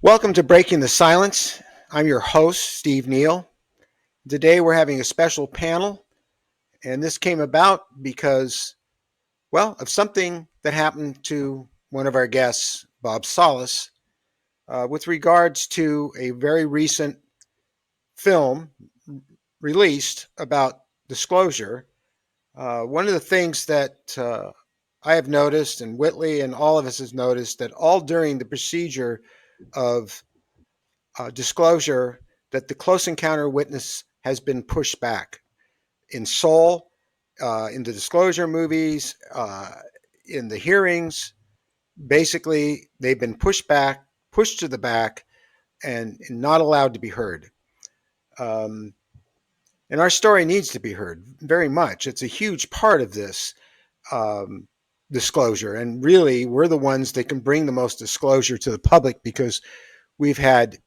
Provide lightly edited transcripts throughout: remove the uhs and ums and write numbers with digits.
Welcome to Breaking the Silence. I'm your host, Steve Neill. Today we're having a special panel, and this came about because, of something that happened to one of our guests, Bob Salas, with regards to a very recent film released about disclosure. One of the things that I have noticed, and Whitley and all of us has noticed, that all during the procedure of disclosure that the close encounter witness has been pushed back in Seoul, in the disclosure movies, in the hearings. Basically, they've been pushed back, pushed to the back, and not allowed to be heard. Um, and our story needs to be heard very much. It's a huge part of this um, disclosure. And really, we're the ones that can bring the most disclosure to the public because we've had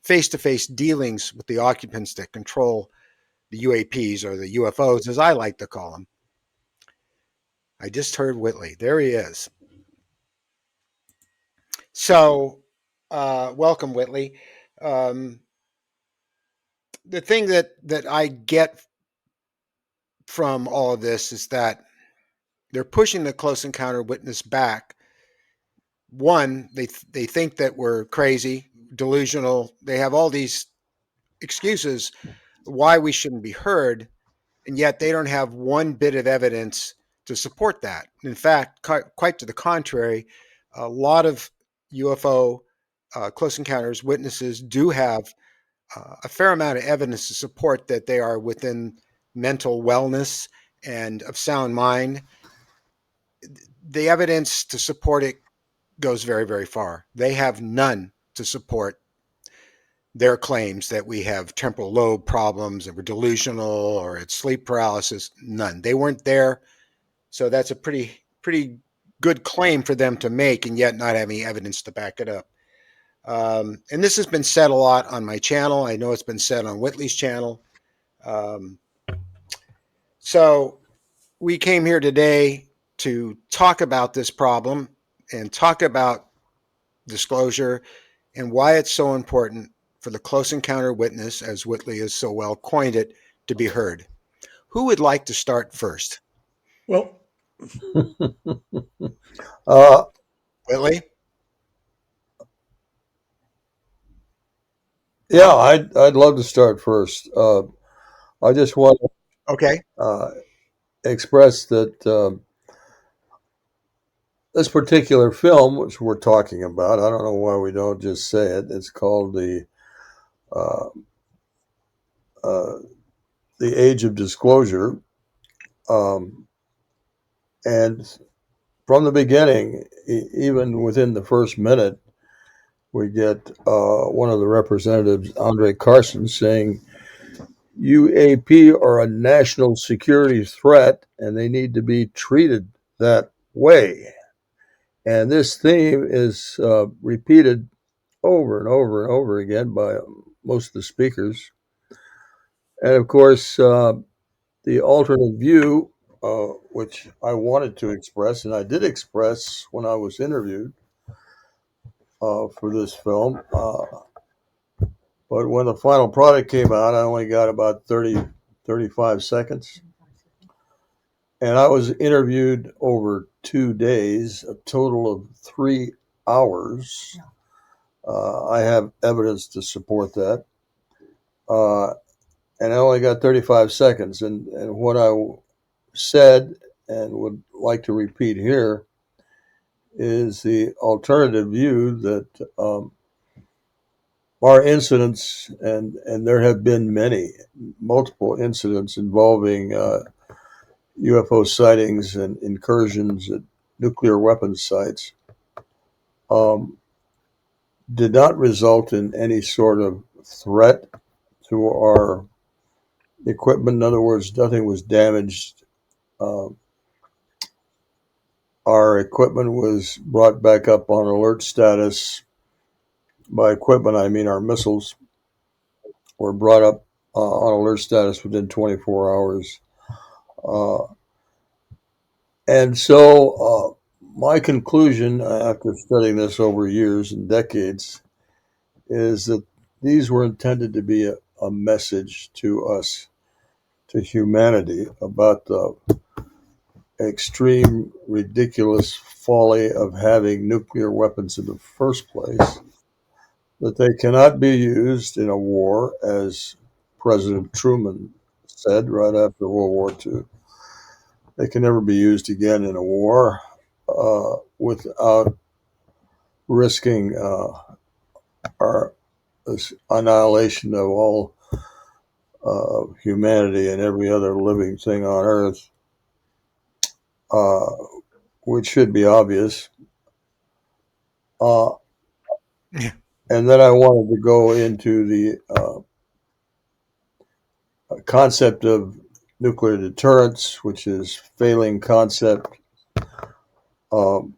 face-to-face dealings with the occupants that control the UAPs, or the UFOs, as I like to call them. I just heard Whitley. There he is. So, welcome, Whitley. Um, the thing that I get from all of this is that they're pushing the close encounter witness back. One, they think that we're crazy, delusional. They have all these excuses why we shouldn't be heard, and yet they don't have one bit of evidence to support that. In fact, quite to the contrary, a lot of UFO close encounters witnesses do have a fair amount of evidence to support that they are within mental wellness and of sound mind. The evidence to support it goes very, very far. They have none to support their claims that we have temporal lobe problems and we're delusional or it's sleep paralysis. None. They weren't there. So that's a pretty good claim for them to make, and yet not have any evidence to back it up. And this has been said a lot on my channel. I know it's been said on Whitley's channel. Um, so we came here today to talk about this problem and talk about disclosure and why it's so important for the close encounter witness, as Whitley has so well coined it, to be heard. Who would like to start first? Well, Whitley? yeah, I'd love to start first. I just want Okay. to express that this particular film, which we're talking about, I don't know why we don't just say it. It's called uh, uh, the Age of Disclosure, um, and from the beginning, even within the first minute, we get one of the representatives, Andre Carson, saying UAP are a national security threat and they need to be treated that way. And this theme is repeated over and over and over again by most of the speakers. And of course, the alternate view, which I wanted to express, and I did express when I was interviewed for this film. But when the final product came out, I only got about 35 seconds. And I was interviewed over 2 days, a total of 3 hours. I have evidence to support that. Uh, and I only got 35 seconds. And what I said and would like to repeat here is the alternative view that our incidents, and there have been many, multiple incidents involving UFO sightings and incursions at nuclear weapons sites, um, did not result in any sort of threat to our equipment. In other words, nothing was damaged. Uh, our equipment was brought back up on alert status. By equipment, I mean our missiles were brought up on alert status within 24 hours. Uh, and so, my conclusion after studying this over years and decades is that these were intended to be a message to us, to humanity, about the extreme, ridiculous folly of having nuclear weapons in the first place, that they cannot be used in a war, as President Truman said right after World War II. They can never be used again in a war without risking our this annihilation of all humanity and every other living thing on Earth, uh, which should be obvious. Uh, Yeah. and then I wanted to go into the concept of nuclear deterrence, which is failing concept. Um,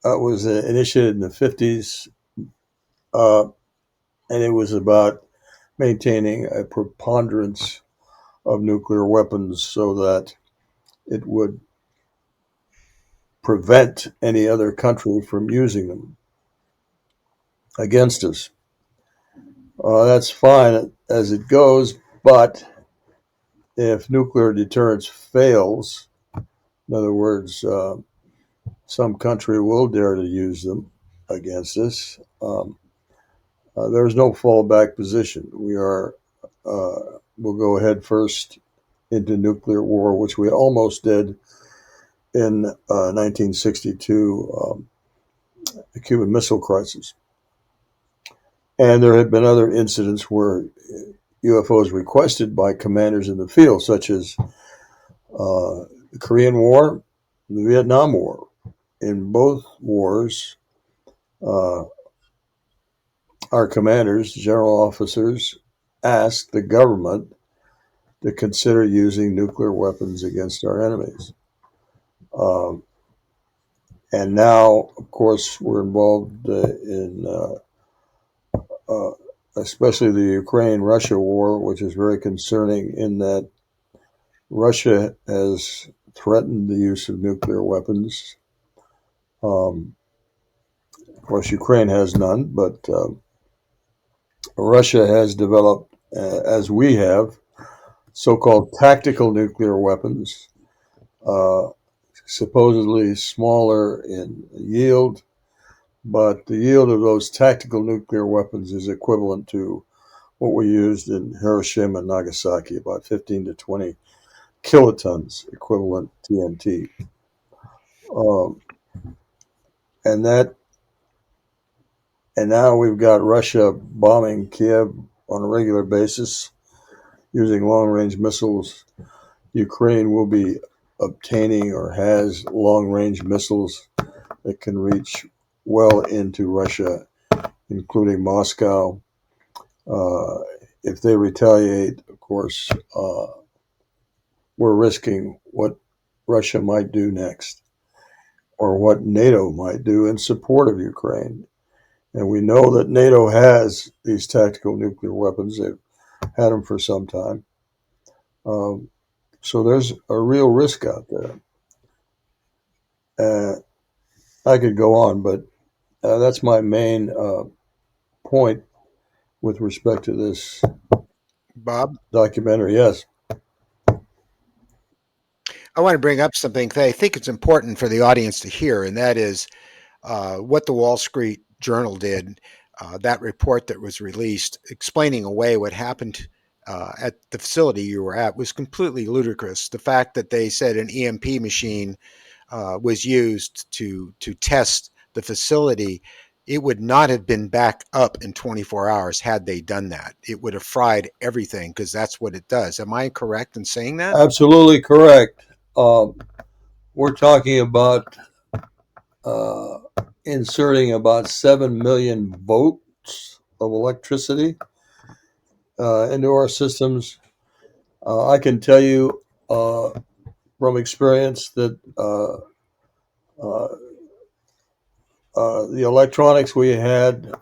that was initiated in the 50s, uh, and it was about maintaining a preponderance of nuclear weapons so that it would prevent any other country from using them against us. That's fine as it goes, but if nuclear deterrence fails, in other words, some country will dare to use them against us. There's no fallback position. We'll go ahead first into nuclear war, which we almost did in 1962, the Cuban Missile Crisis. And there have been other incidents where UFOs requested by commanders in the field, such as the Korean War, the Vietnam War. In both wars, uh, our commanders, general officers, asked the government to consider using nuclear weapons against our enemies. Um, and now, of course, we're involved in uh, especially the Ukraine-Russia war, which is very concerning in that Russia has threatened the use of nuclear weapons. Of course, Ukraine has none, but Russia has developed, as we have, so-called tactical nuclear weapons, uh, supposedly smaller in yield, but the yield of those tactical nuclear weapons is equivalent to what we used in Hiroshima and Nagasaki, about 15 to 20 kilotons equivalent TNT. Um, and that, and now we've got Russia bombing Kiev on a regular basis using long-range missiles. Ukraine will be obtaining or has long-range missiles that can reach well into Russia, including Moscow. Uh, if they retaliate, of course, we're risking what Russia might do next or what NATO might do in support of Ukraine. And we know that NATO has these tactical nuclear weapons. They've had them for some time. Um, so there's a real risk out there. I could go on, but that's my main point with respect to this Bob, documentary. Yes, I want to bring up something that I think it's important for the audience to hear, and that is what the Wall Street Journal did, that report that was released explaining away what happened at the facility you were at was completely ludicrous. The fact that they said an EMP machine was used to test the facility, it would not have been back up in 24 hours had they done that. It would have fried everything because that's what it does. Am I correct in saying that? absolutely correct. Um, we're talking about uh, inserting about 7 million volts of electricity into our systems. I can tell you from experience that uh, the electronics we had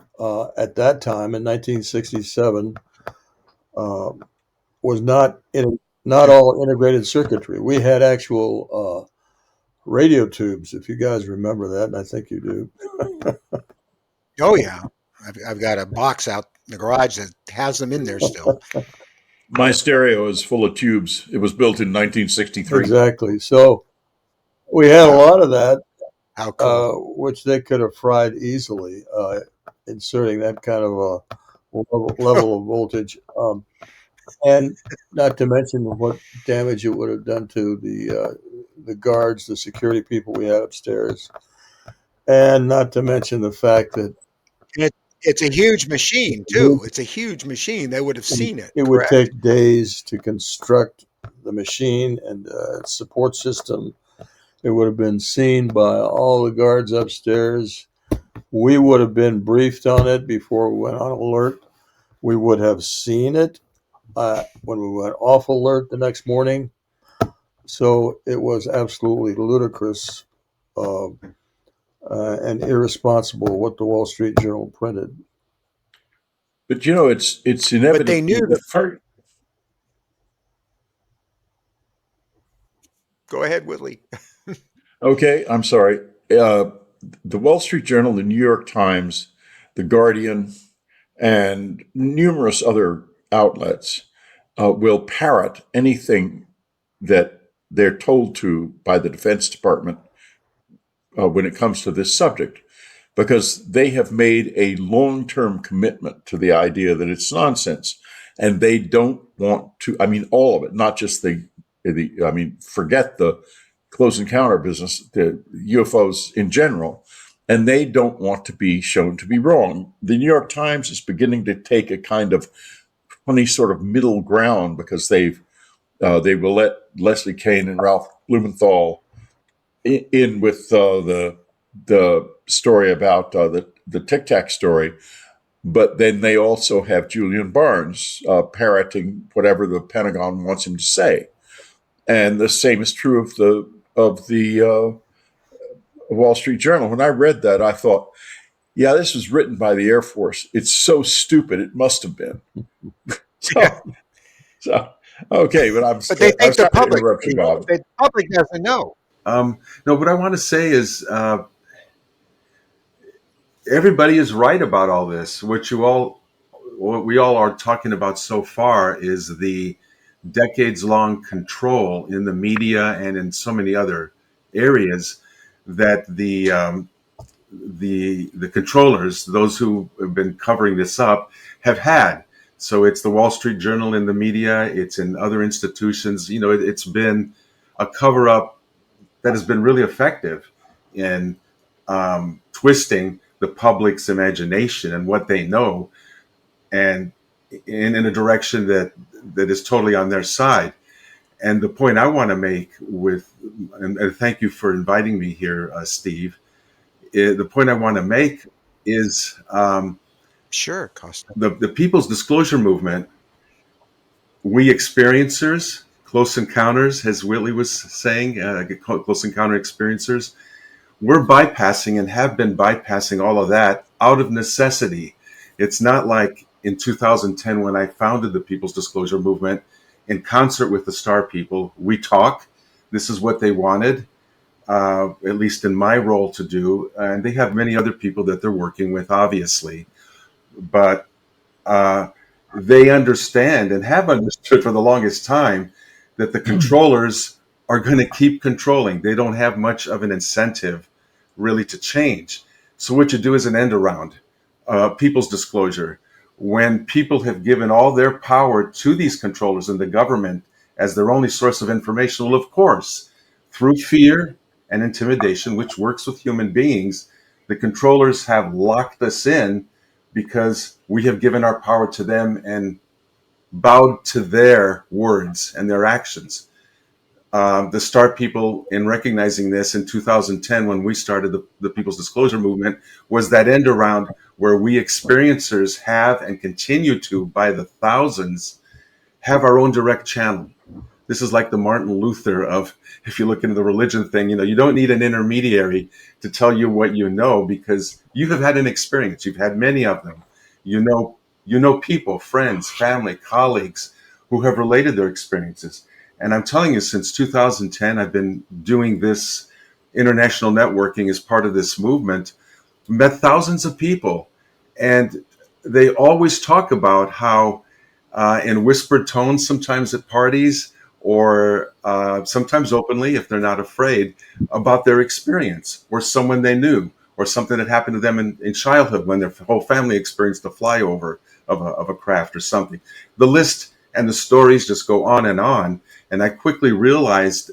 at that time in 1967 uh, was not Yeah. all integrated circuitry. We had actual radio tubes, if you guys remember that, and I think you do. Oh yeah. I've got a box out in the garage that has them in there still. My stereo is full of tubes. It was built in 1963. Exactly. So we had a Wow, lot of that, how cool! which they could have fried easily, inserting that kind of a level of voltage. And not to mention what damage it would have done to the guards, the security people we had upstairs, and not to mention the fact that It, it's a huge machine too. It's a huge machine. They would have seen it, it would correct? take days to construct the machine and its support system. It would have been seen by all the guards upstairs. We would have been briefed on it before we went on alert. We would have seen it when we went off alert the next morning. So it was absolutely ludicrous uh, and irresponsible what the Wall Street Journal printed. But you know, it's But they inevitably knew the that. first. Go ahead, Whitley. Okay, I'm sorry. Uh, the Wall Street Journal, the New York Times, the Guardian, and numerous other outlets will parrot anything that they're told to by the Defense Department when it comes to this subject, because they have made a long term commitment to the idea that it's nonsense. And they don't want to, I mean, all of it, not just I mean, forget the close encounter business, the UFOs in general. And they don't want to be shown to be wrong. The New York Times is beginning to take a kind of funny sort of middle ground because they will let Leslie Kean and Ralph Blumenthal in with the story about the Tic Tac story, but then they also have Julian Barnes parroting whatever the Pentagon wants him to say, and the same is true of the Wall Street Journal. When I read that, I thought, yeah, this was written by the Air Force. It's so stupid, it must have been. Yeah, So, so okay, but but they I'm think the sorry to public, interrupt you, Bob. the public doesn't know. No, what I want to say is everybody is right about all this. What we all are talking about so far is the decades-long control in the media and in so many other areas that the controllers, those who have been covering this up, have had. So it's the Wall Street Journal in the media, it's in other institutions. You know, it's been a cover-up that has been really effective in twisting the public's imagination and what they know, and in a direction that is totally on their side. And the point I want to make and thank you for inviting me here, Steve. The point I want to make is Sure, Costa. the People's Disclosure Movement. We experiencers, close encounters, as Whitley was saying, close encounter experiencers, we're bypassing and have been bypassing all of that out of necessity. It's not like in 2010 when I founded the People's Disclosure Movement in concert with the Star People. We talk. This is what they wanted, at least in my role to do. And they have many other people that they're working with, obviously. But uh, they understand and have understood for the longest time that the controllers are going to keep controlling. They don't have much of an incentive really to change. So what you do is an end around people's disclosure. When people have given all their power to these controllers and the government as their only source of information, well, of course, through fear and intimidation, which works with human beings, the controllers have locked us in because we have given our power to them and bowed to their words and their actions. The Star People, in recognizing this in 2010, when we started the People's Disclosure Movement, was that end around where we experiencers have and continue to, by the thousands, have our own direct channel. This is like the Martin Luther of, if you look into the religion thing, you don't need an intermediary to tell you what you know because you have had an experience. You've had many of them. You know people, friends, family, colleagues who have related their experiences. And I'm telling you, since 2010, I've been doing this international networking as part of this movement, met thousands of people. And they always talk about how, in whispered tones, sometimes at parties, or sometimes openly, if they're not afraid, about their experience or someone they knew or something that happened to them in childhood when their whole family experienced a flyover of a craft or something. The list and the stories just go on and on. And I quickly realized,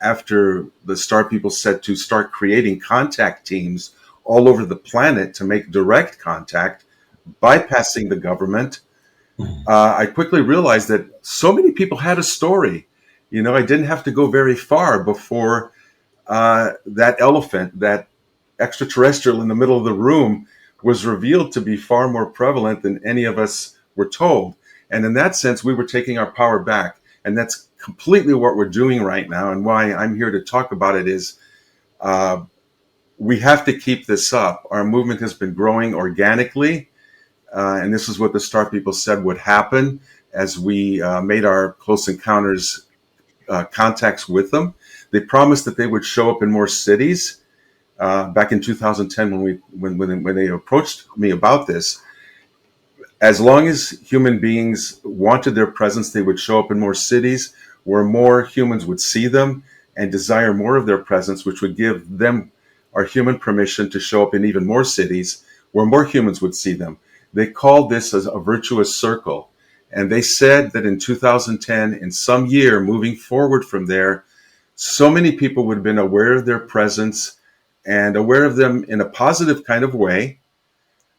after the Star People said to start creating contact teams all over the planet to make direct contact, bypassing the government, I quickly realized that so many people had a story. I didn't have to go very far before that elephant, that extraterrestrial in the middle of the room, was revealed to be far more prevalent than any of us were told. And in that sense, we were taking our power back. And that's completely what we're doing right now. And why I'm here to talk about it is, we have to keep this up. Our movement has been growing organically. And this is what the Star People said would happen as we made our close encounters contacts with them. They promised that they would show up in more cities. Back in 2010, when they approached me about this, as long as human beings wanted their presence, they would show up in more cities where more humans would see them and desire more of their presence, which would give them, our human, permission to show up in even more cities where more humans would see them. They called this as a virtuous circle. And they said that in 2010, in some year moving forward from there, so many people would have been aware of their presence and aware of them in a positive kind of way,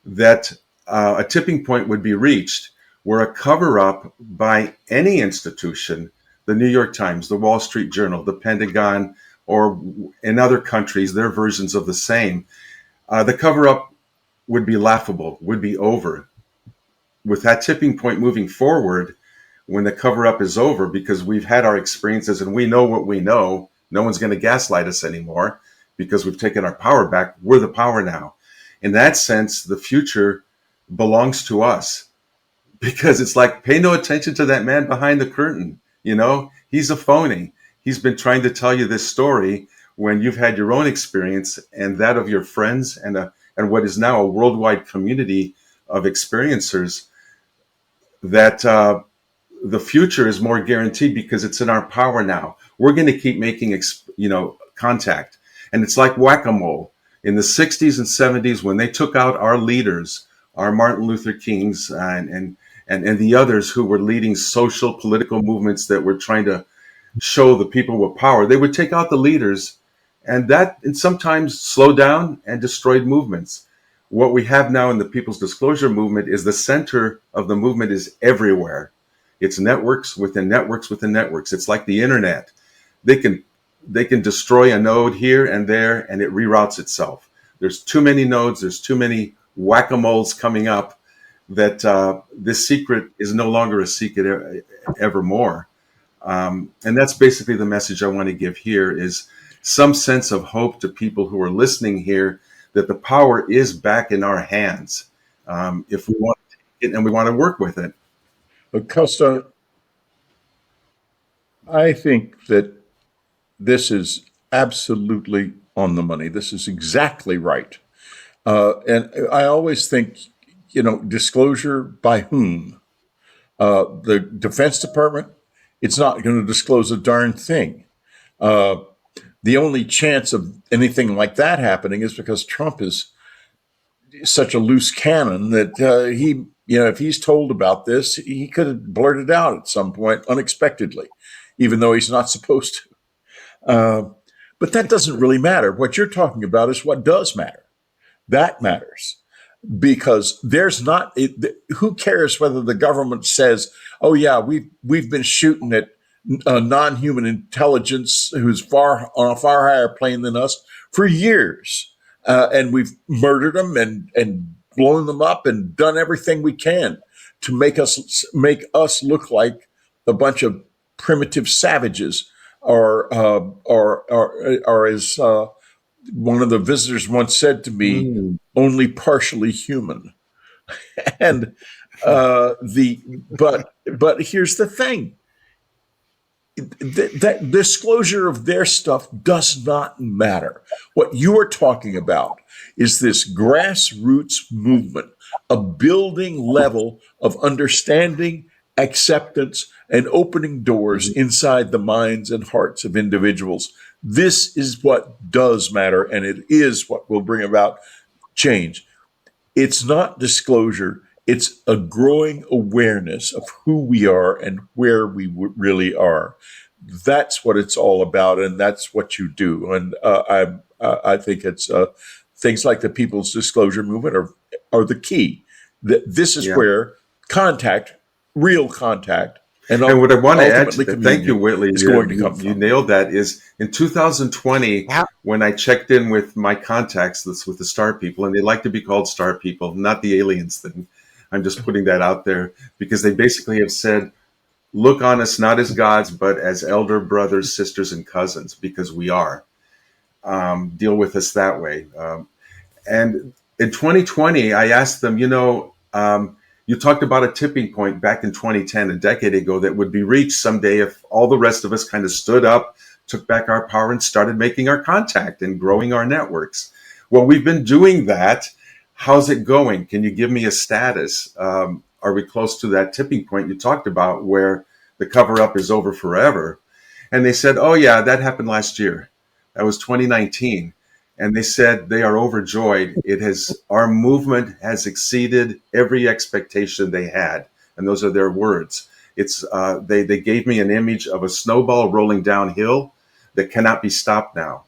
that a tipping point would be reached where a cover up by any institution, the New York Times, the Wall Street Journal, the Pentagon, or in other countries, their versions of the same, the cover up would be laughable, would be over. With that tipping point moving forward, when the cover up is over, because we've had our experiences and we know what we know, no one's going to gaslight us anymore because we've taken our power back. We're the power now. In that sense, the future belongs to us, because it's like, pay no attention to that man behind the curtain. He's a phony. He's been trying to tell you this story when you've had your own experience and that of your friends and what is now a worldwide community of experiencers, that the future is more guaranteed because it's in our power now. We're going to keep making, contact. And it's like whack-a-mole. In the 60s and 70s, when they took out our leaders, our Martin Luther Kings and the others who were leading social political movements that were trying to show the people with power, they would take out the leaders, and sometimes slowed down and destroyed movements. What we have now in the People's Disclosure Movement is the center of the movement is everywhere. It's networks within networks within networks. It's like the internet. They can destroy a node here and there, and it reroutes itself. There's too many nodes. There's too many whack-a-moles coming up, that this secret is no longer a secret evermore. And that's basically the message I want to give here, is some sense of hope to people who are listening here, that the power is back in our hands, if we want to take it and we want to work with it. But Kosta, I think that this is absolutely on the money. This is exactly right. And I always think, disclosure by whom? The Defense Department, it's not going to disclose a darn thing. The only chance of anything like that happening is because Trump is such a loose cannon that if he's told about this, he could have blurted out at some point unexpectedly, even though he's not supposed to. But that doesn't really matter. What you're talking about is what does matter. That matters, because there's not. Who cares whether the government says, "Oh yeah, we've been shooting at non-human intelligence who's on a far higher plane than us for years, and we've murdered them and blown them up and done everything we can to make us look like a bunch of primitive savages," or as one of the visitors once said to me, only partially human. And but here's the thing: that disclosure of their stuff does not matter. What you are talking about is this grassroots movement, a building level of understanding, acceptance, and opening doors Mhm. inside the minds and hearts of individuals. This is what does matter, and it is what will bring about change. It's not disclosure, it's a growing awareness of who we are and where we really are. That's what it's all about, and that's what you do. And I think it's things like the People's Disclosure Movement are the key. That this is Yeah. where contact, real contact, and And what I want to add to ultimately that, thank you, communion Whitley. is going to come You from. nailed that. Is in 2020 How, when I checked in with my contacts, that's with the Star People, and they like to be called Star People, not the aliens thing. I'm just putting that out there because they basically have said, look on us not as gods, but as elder brothers, sisters, and cousins, because we are. Deal with us that way. And in 2020, I asked them, you talked about a tipping point back in 2010, a decade ago, that would be reached someday if all the rest of us kind of stood up, took back our power, and started making our contact and growing our networks. Well, we've been doing that. How's it going? Can you give me a status? Are we close to that tipping point you talked about where the cover up is over forever? And they said, oh, yeah, that happened last year. That was 2019. And they said they are overjoyed. Our movement has exceeded every expectation they had. And those are their words. They gave me an image of a snowball rolling downhill that cannot be stopped now.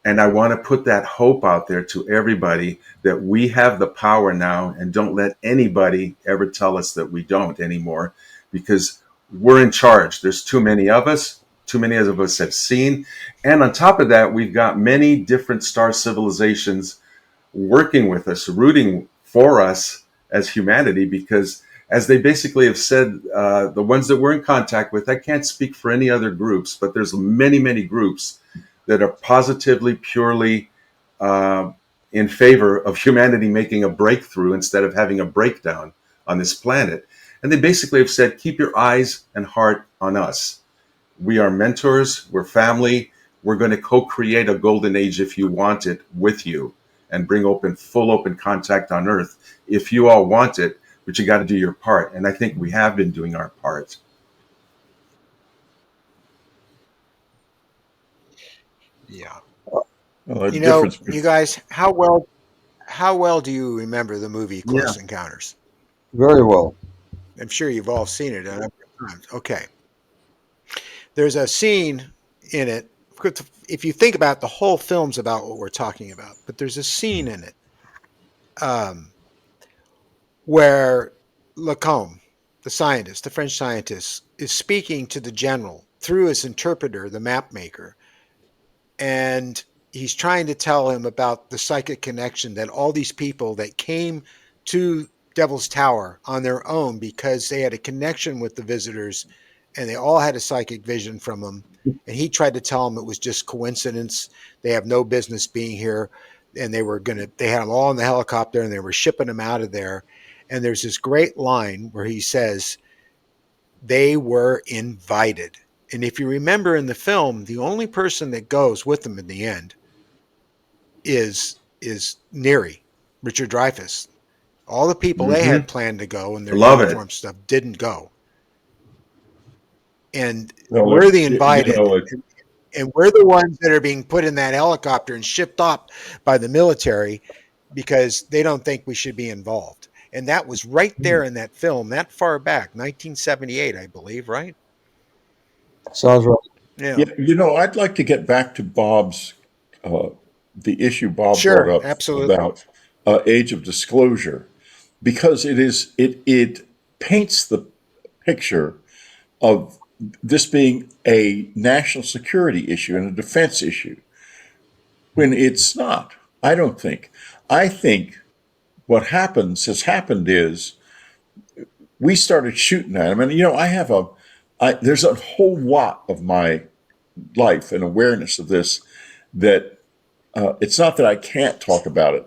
And I want to put that hope out there to everybody that we have the power now, and don't let anybody ever tell us that we don't anymore, because we're in charge. There's too many of us. Too many of us have seen. And on top of that, we've got many different star civilizations working with us, rooting for us as humanity, because as they basically have said, the ones that we're in contact with, I can't speak for any other groups, but there's many, many groups that are positively, purely uh, in favor of humanity making a breakthrough instead of having a breakdown on this planet. And they basically have said, keep your eyes and heart on us. We are mentors, we're family, we're going to co-create a golden age if you want it with you, and bring full open contact on Earth if you all want it, but you got to do your part. And I think we have been doing our part. yeah. Well, the You know, difference. you guys, how well do you remember the movie Yeah, Close Encounters? very well. I'm sure you've all seen it a number of times. Okay. There's a scene in it. If you think about it, the whole film's about what we're talking about, but there's a scene in it um, where Lacombe, the French scientist, is speaking to the general through his interpreter, the map maker, and he's trying to tell him about the psychic connection that all these people that came to Devil's Tower on their own because they had a connection with the visitors and they all had a psychic vision from them. And he tried to tell them it was just coincidence. They have no business being here. And they had them all in the helicopter and they were shipping them out of there. And there's this great line where he says, they were invited. And if you remember in the film, the only person that goes with them in the end is Neary, Richard Dreyfuss. All the people they Mm-hmm. had planned to go in their Love it. uniform stuff didn't go. And Well, we're the you invited. know, And we're the ones that are being put in that helicopter and shipped off by the military because they don't think we should be involved. And that was right there in that film, that far back, 1978, I believe, right? Sounds right. Yeah. yeah, I'd like to get back to uh, the issue Bob brought Sure, up absolutely. about age of disclosure, because it paints the picture of this being a national security issue and a defense issue when it's not. I don't think. I think what has happened is we started shooting at him, and there's a whole lot of my life and awareness of this that it's not that I can't talk about it.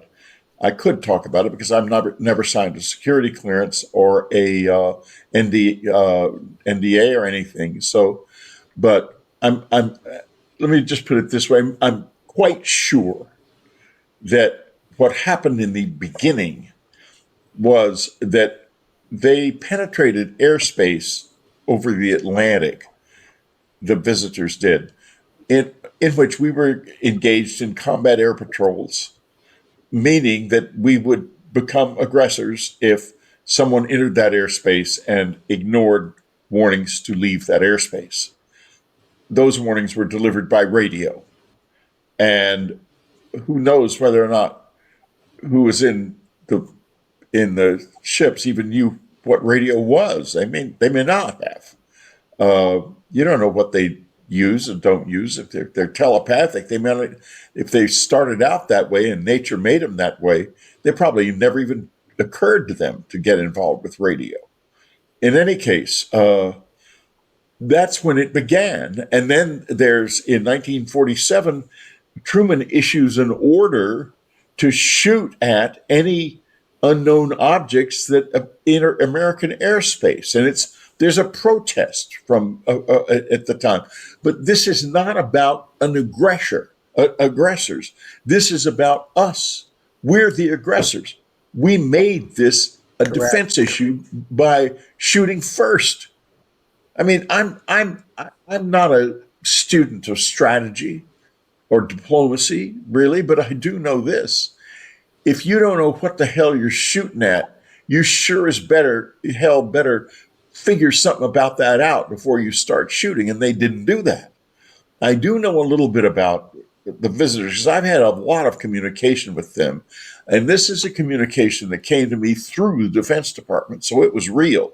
I could talk about it because I'm never signed a security clearance or a NDA or anything. So But let me just put it this way. I'm quite sure that what happened in the beginning was that they penetrated airspace over the Atlantic, the visitors did, in which we were engaged in combat air patrols, meaning that we would become aggressors if someone entered that airspace and ignored warnings to leave that airspace. Those warnings were delivered by radio. And who knows whether or not who was in the ships even knew what radio was. They may not have. You don't know what they use and don't use. If they're telepathic, if they started out that way and nature made them that way, they probably never even occurred to them to get involved with radio. In any case, that's when it began. And then there's in 1947, Truman issues an order to shoot at any unknown objects that enter American airspace, and there's a protest from at the time. But this is not about an aggressors. This is about us. We're the aggressors. We made this a Correct. defense issue by shooting first. I mean, I'm not a student of strategy or diplomacy, really, but I do know this. If you don't know what the hell you're shooting at, you sure as better figure something about that out before you start shooting. And they didn't do that. I do know a little bit about the visitors because I've had a lot of communication with them. And this is a communication that came to me through the Defense Department. So it was real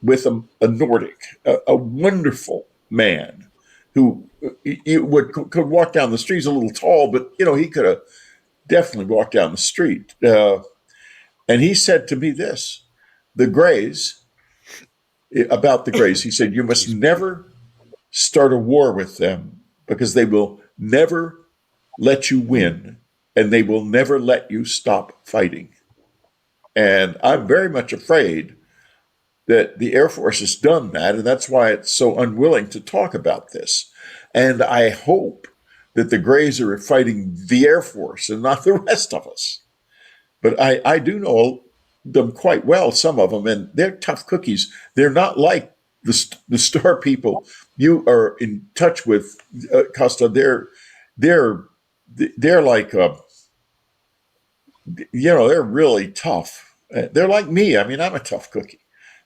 with a Nordic, a wonderful man who could walk down the street. He's a little tall, but he could have definitely walked down the street. And he said to me this: the Greys, about the Greys, he said, you must never start a war with them because they will never let you win and they will never let you stop fighting. And I'm very much afraid that the Air Force has done that, and that's why it's so unwilling to talk about this. And I hope that the Greys are fighting the Air Force and not the rest of us. But I do know them quite well, some of them, and they're tough cookies. They're not like the star people you are in touch with, Costa. They're they're like they're really tough. They're like me. I mean, I'm a tough cookie,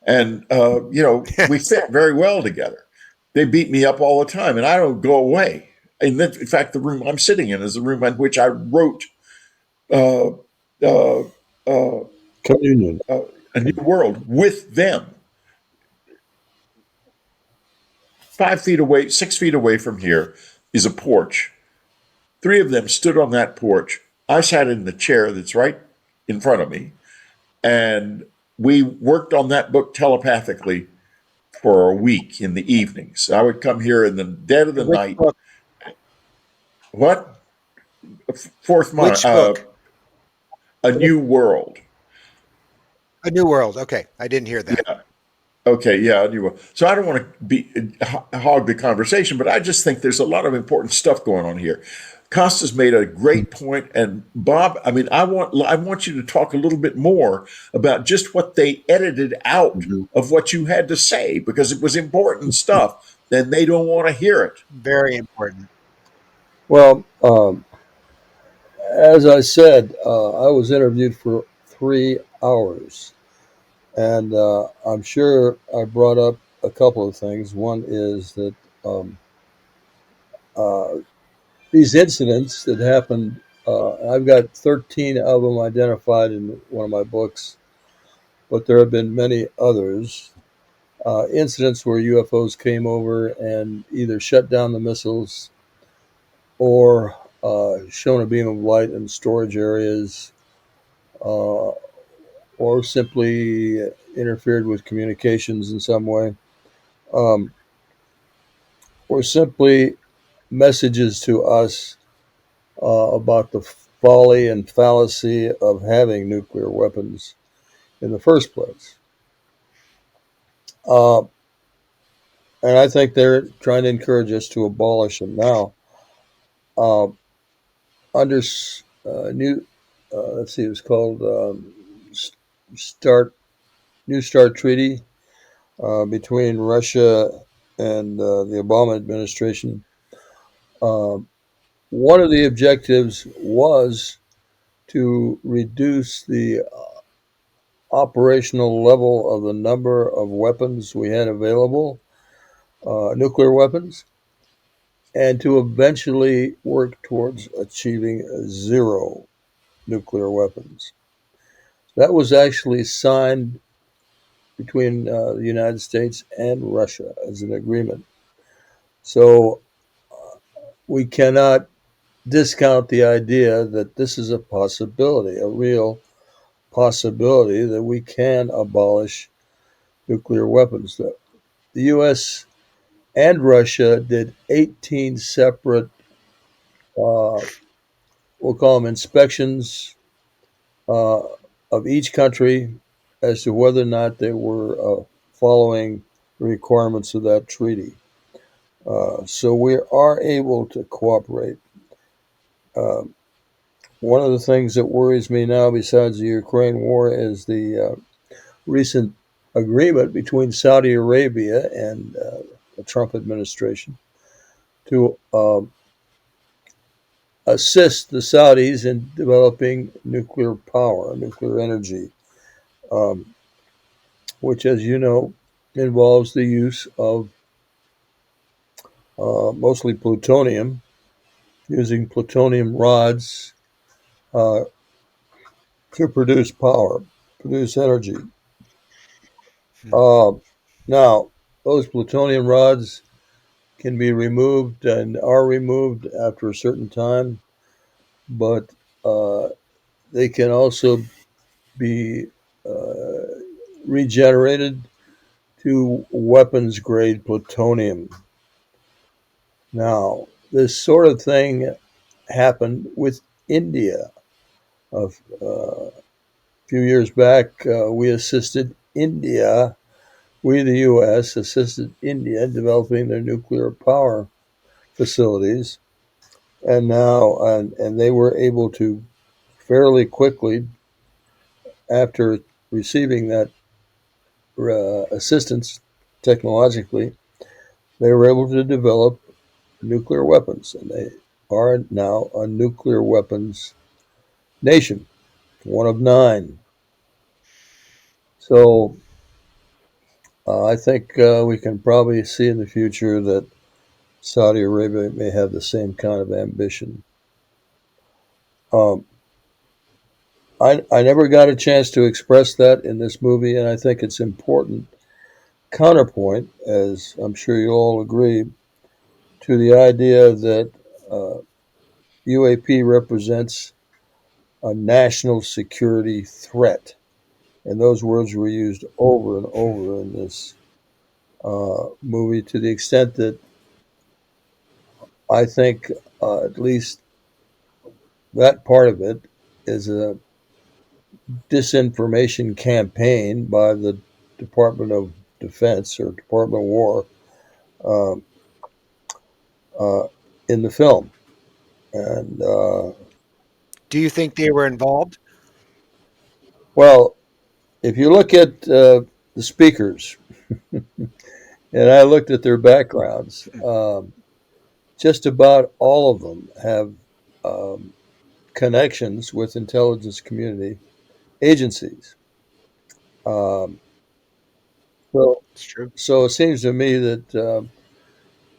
and we fit very well together. They beat me up all the time, and I don't go away. And then, in fact, the room I'm sitting in is the room in which I wrote uh, uh, uh, Communion. A New World with them. 5 feet away, 6 feet away from here is a porch. Three of them stood on that porch. I sat in the chair that's right in front of me, and we worked on that book telepathically for a week in the evenings. I would come here in the dead of the Which night. book? What? Fourth month, Which book? A New World. A New World. Okay, I didn't hear that. Yeah. Okay, yeah, you will. So I don't want to hog the conversation, but I just think there's a lot of important stuff going on here. Costa's made a great point, and Bob, I mean, I want you to talk a little bit more about just what they edited out Mhm. of what you had to say because it was important stuff, and they don't want to hear it. Very important. Well, as I said, I was interviewed for 3 hours, and I'm sure I brought up a couple of things. One is that um, uh, these incidents that happened, I've got 13 of them identified in one of my books, but there have been many others. Incidents where UFOs came over and either shut down the missiles or shown a beam of light in storage areas, uh, or simply interfered with communications in some way, um, or simply messages to us about the folly and fallacy of having nuclear weapons in the first place. Uh, and I think they're trying to encourage us to abolish them now. Uh, under new, let's see, it was called Start New START Treaty between Russia and the Obama administration. Uh, One of the objectives was to reduce the operational level of the number of weapons we had available, nuclear weapons, and to eventually work towards achieving zero nuclear weapons. That was actually signed between the United States and Russia as an agreement. So we cannot discount the idea that this is a possibility, a real possibility that we can abolish nuclear weapons. The U.S. and Russia did 18 separate, we'll call them inspections, uh, of each country as to whether or not they were following the requirements of that treaty. So we are able to cooperate. Uh, One of the things that worries me now, besides the Ukraine war, is the recent agreement between Saudi Arabia and the Trump administration to assist the Saudis in developing nuclear power, nuclear energy, um, which, as you know, involves the use of mostly plutonium, using plutonium rods uh, to produce power, produce energy. Hmm. Uh, Now, those plutonium rods can be removed and are removed after a certain time, but uh, they can also be uh, regenerated to weapons grade plutonium. Now, this sort of thing happened with India. A few years back, we assisted India, we, the U.S., assisted India in developing their nuclear power facilities. And they were able to fairly quickly, after receiving that assistance technologically, they were able to develop nuclear weapons, and they are now a nuclear weapons nation, one of nine. So I think we can probably see in the future that Saudi Arabia may have the same kind of ambition. Um, I never got a chance to express that in this movie, and I think it's important counterpoint, as I'm sure you all agree, to the idea that uh, UAP represents a national security threat. And those words were used over and over in this movie, to the extent that I think at least that part of it is a disinformation campaign by the Department of Defense or Department of War um, uh, in the film. And Do you think they were involved? well, if you look at the speakers, and I looked at their backgrounds, Hmm. just about all of them have um, connections with intelligence community agencies. Um, so, It's true. so it seems to me that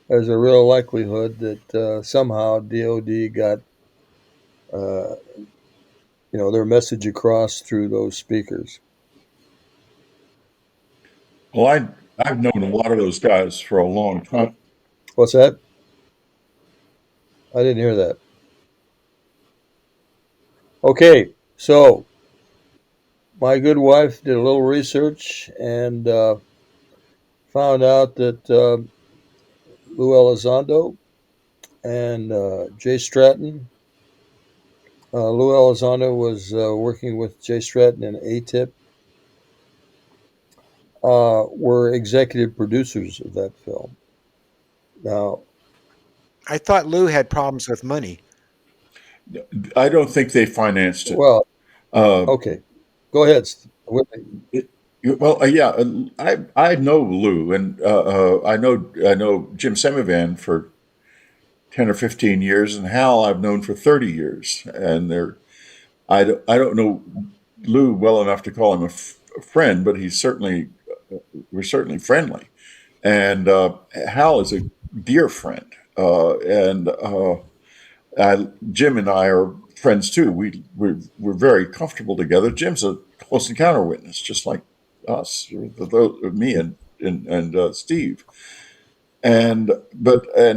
there's a real likelihood that somehow DoD got uh, their message across through those speakers. Well, I've known a lot of those guys for a long time. What's that? I didn't hear that. Okay, so my good wife did a little research and found out that Lou Elizondo and Jay Stratton. Lou Elizondo was working with Jay Stratton in ATIP, were executive producers of that film. Now, I thought Lou had problems with money. I don't think they financed it. well, Uh, okay, go ahead. it well, yeah, I know Lou, and I know Jim Semivan for 10 or 15 years, and Hal I've known for 30 years, and I don't know Lou well enough to call him a friend, but he's certainly we're certainly friendly, and Hal is a dear friend, and Jim and I are friends too. We're very comfortable together. Jim's a close encounter witness, just like us, me and Steve. And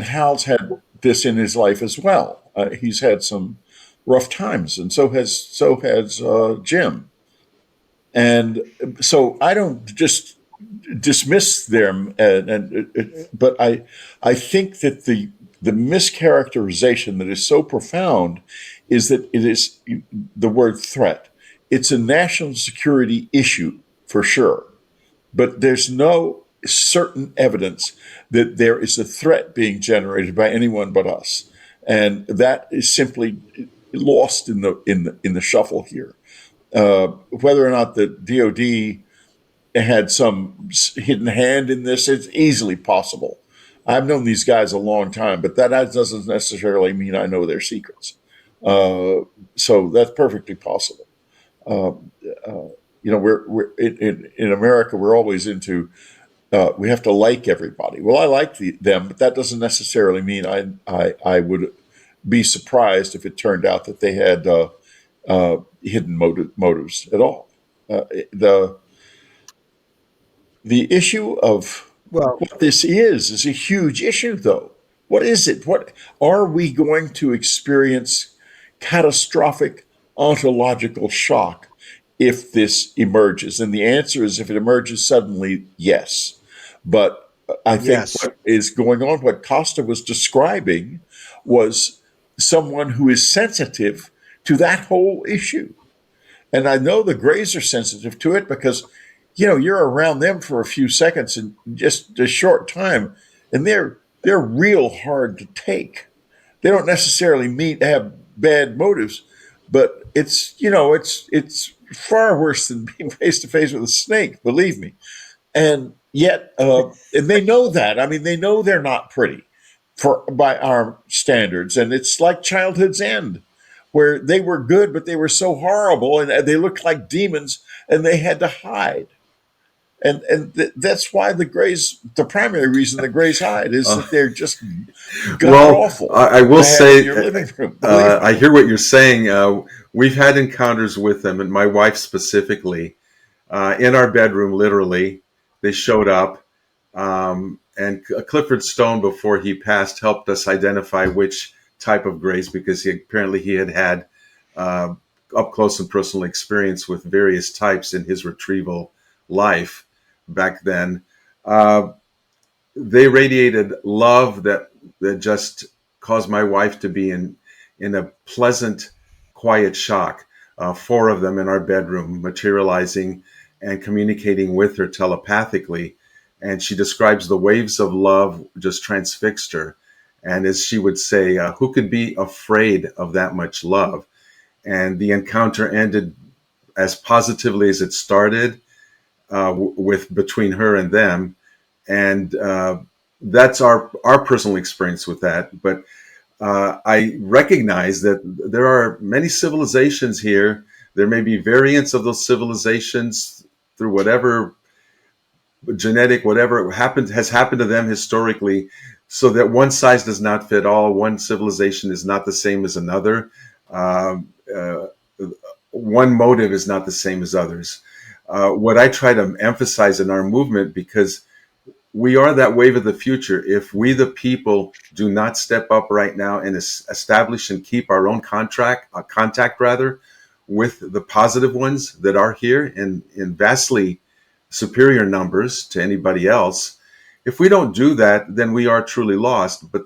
Hal's had this in his life as well. He's had some rough times, and so has Jim. And so I don't just dismiss them, but I think that the mischaracterization that is so profound is that it is the word threat. It's a national security issue for sure, but there's no certain evidence that there is a threat being generated by anyone but us, and that is simply lost in the shuffle here. Whether or not the DoD had some hidden hand in this, it's easily possible. I've known these guys a long time, but that doesn't necessarily mean I know their secrets. Uh, so that's perfectly possible. Uh, we're in America. We're always into we have to like everybody. Well, I like them, but that doesn't necessarily mean I would be surprised if it turned out that they had hidden motives at all. The The issue of Well, what this is a huge issue, though. What is it? What are we going to experience catastrophic ontological shock if this emerges? And the answer is if it emerges suddenly, yes. But I think yes. what is going on, what Costa was describing, was someone who is sensitive to that whole issue. And I know the Greys are sensitive to it because, you're around them for a few seconds in just a short time, and they're real hard to take. They don't necessarily have bad motives, but it's far worse than being face to face with a snake. Believe me. And yet, and they know that. I mean, they know they're not pretty by our standards, and it's like childhood's end, where they were good, but they were so horrible, and they looked like demons, and they had to hide. And that's why the primary reason the Greys hide is Uh, that they're just god well, awful I will to have in say, your living room. Believe I me. hear what you're saying. We've had encounters with them, and my wife specifically, in our bedroom, literally. They showed up, and Clifford Stone, before he passed, helped us identify which type of Greys because he had had uh, up close and personal experience with various types in his retrieval life back then. Uh, they radiated love that just caused my wife to be in a pleasant, quiet shock. Four of them in our bedroom, materializing and communicating with her telepathically. And she describes the waves of love just transfixed her. And as she would say, who could be afraid of that much love? And the encounter ended as positively as it started, with between her and them, and that's our personal experience with that. But I recognize that there are many civilizations here. There may be variants of those civilizations through whatever genetic, whatever has happened to them historically, so that one size does not fit all. One civilization is not the same as another. Um, uh, One motive is not the same as others. What I try to emphasize in our movement, because we are that wave of the future. If we, the people, do not step up right now and establish and keep our own contact rather, with the positive ones that are here in vastly superior numbers to anybody else, if we don't do that, then we are truly lost. But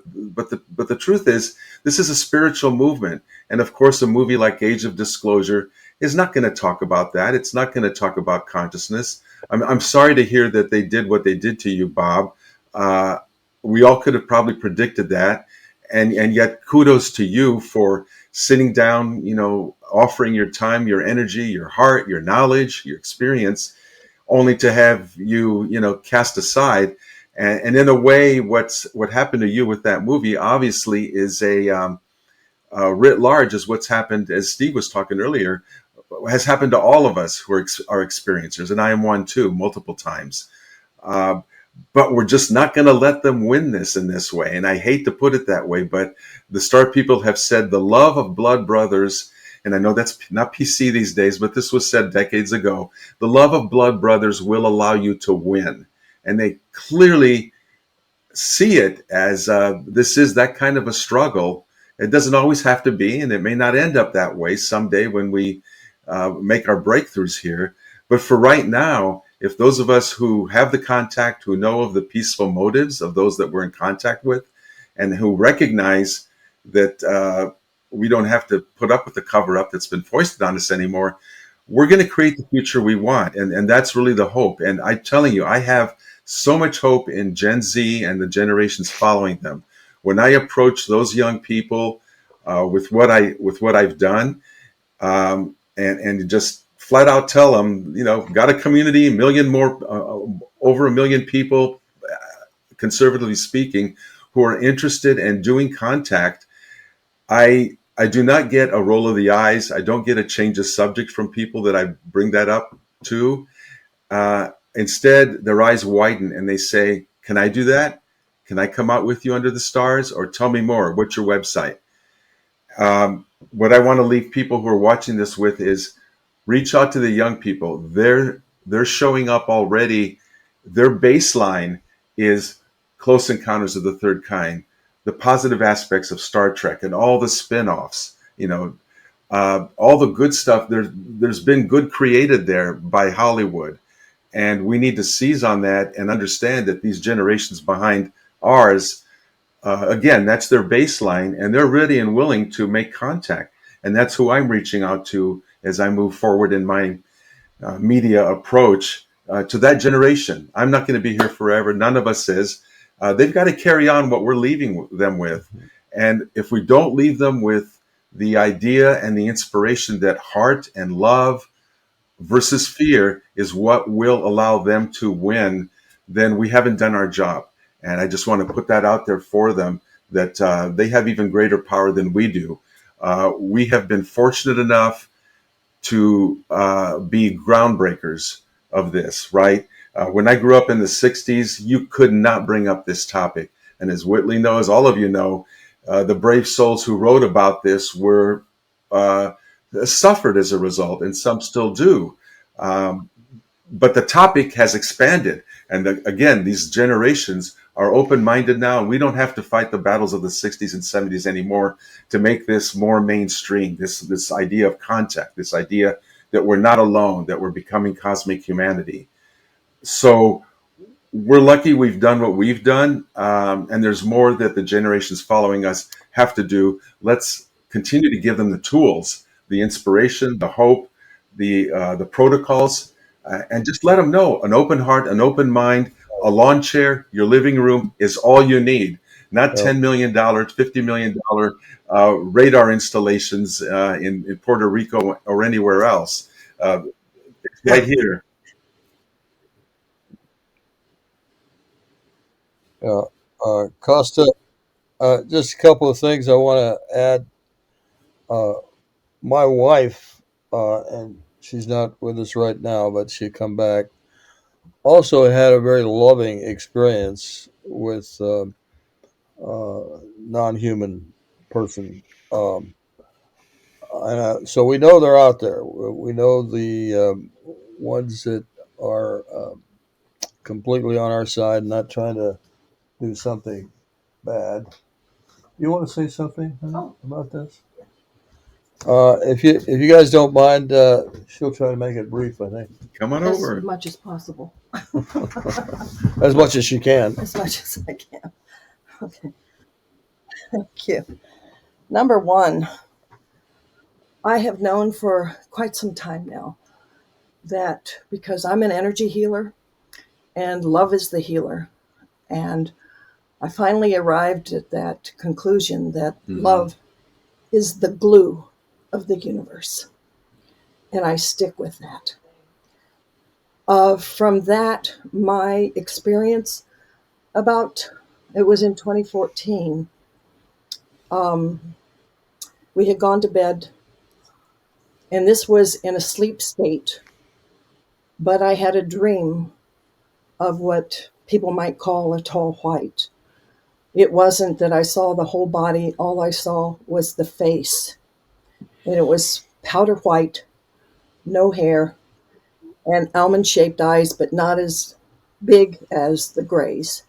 the truth is, this is a spiritual movement, and of course, a movie like Age of Disclosure is not going to talk about that. It's not going to talk about consciousness. I'm sorry to hear that they did what they did to you, Bob. Uh, we all could have probably predicted that, and yet kudos to you for sitting down, offering your time, your energy, your heart, your knowledge, your experience, only to have you, cast aside. And in a way, what happened to you with that movie obviously is writ large is what's happened, as Steve was talking earlier, has happened to all of us who are experiencers, and I am one too, multiple times. Uh, but we're just not going to let them win this in this way. And I hate to put it that way, but the Star people have said the love of blood brothers, and I know that's not PC these days, but this was said decades ago. The love of blood brothers will allow you to win. And they clearly see it as this is that kind of a struggle. It doesn't always have to be, and it may not end up that way someday when we make our breakthroughs here. But for right now, if those of us who have the contact, who know of the peaceful motives of those that we're in contact with, and who recognize that we don't have to put up with the cover up that's been foisted on us anymore, we're going to create the future we want. And that's really the hope. And I'm telling you, I have so much hope in Gen Z and the generations following them. When I approach those young people with what I've done, and just flat out tell them, got a community, a million more, over a million people, conservatively speaking, who are interested in doing contact. I do not get a roll of the eyes. I don't get a change of subject from people that I bring that up to. Instead, their eyes widen and they say, "Can I do that? Can I come out with you under the stars? Or tell me more. What's your website?" What I want to leave people who are watching this with is reach out to the young people. They're showing up already. Their baseline is Close Encounters of the Third Kind, the positive aspects of Star Trek and all the spin-offs, all the good stuff. There's been good created there by Hollywood. And we need to seize on that and understand that these generations behind ours, again, that's their baseline, and they're ready and willing to make contact. And that's who I'm reaching out to as I move forward in my media approach to that generation. I'm not going to be here forever. None of us is. They've got to carry on what we're leaving them with. And if we don't leave them with the idea and the inspiration that heart and love versus fear is what will allow them to win, then we haven't done our job. And I just want to put that out there for them, that they have even greater power than we do. We have been fortunate enough to be groundbreakers of this, right? When I grew up in the 60s, you could not bring up this topic. And as Whitley knows, all of you know, the brave souls who wrote about this were suffered as a result, and some still do. Um, but the topic has expanded. And again, these generations are open-minded now, and we don't have to fight the battles of the 60s and 70s anymore to make this more mainstream, this idea of contact, this idea that we're not alone, that we're becoming cosmic humanity. So we're lucky we've done what we've done, and there's more that the generations following us have to do. Let's continue to give them the tools, the inspiration, the hope, the protocols, and just let them know an open heart, an open mind, a lawn chair, your living room is all you need. Not $10 million, $50 million radar installations in Puerto Rico or anywhere else. It's right here. Yeah. Costa, just a couple of things I want to add. Uh, my wife, and she's not with us right now, but she'll come back, also had a very loving experience with non-human person. Um, so we know they're out there. We know the ones that are completely on our side, not trying to do something bad. You want to say something about this? If you guys don't mind, she'll try to make it brief. I think Come on As over. much as possible. as much as she can. As much as I can. Okay. Thank you. Number one, I have known for quite some time now that because I'm an energy healer and love is the healer. And I finally arrived at that conclusion that love is the glue of the universe. And I stick with that. From that, my experience it was in 2014, we had gone to bed, and this was in a sleep state, but I had a dream of what people might call a tall white. It wasn't that I saw the whole body, all I saw was the face. And it was powder white, no hair, and almond shaped eyes, but not as big as the grays.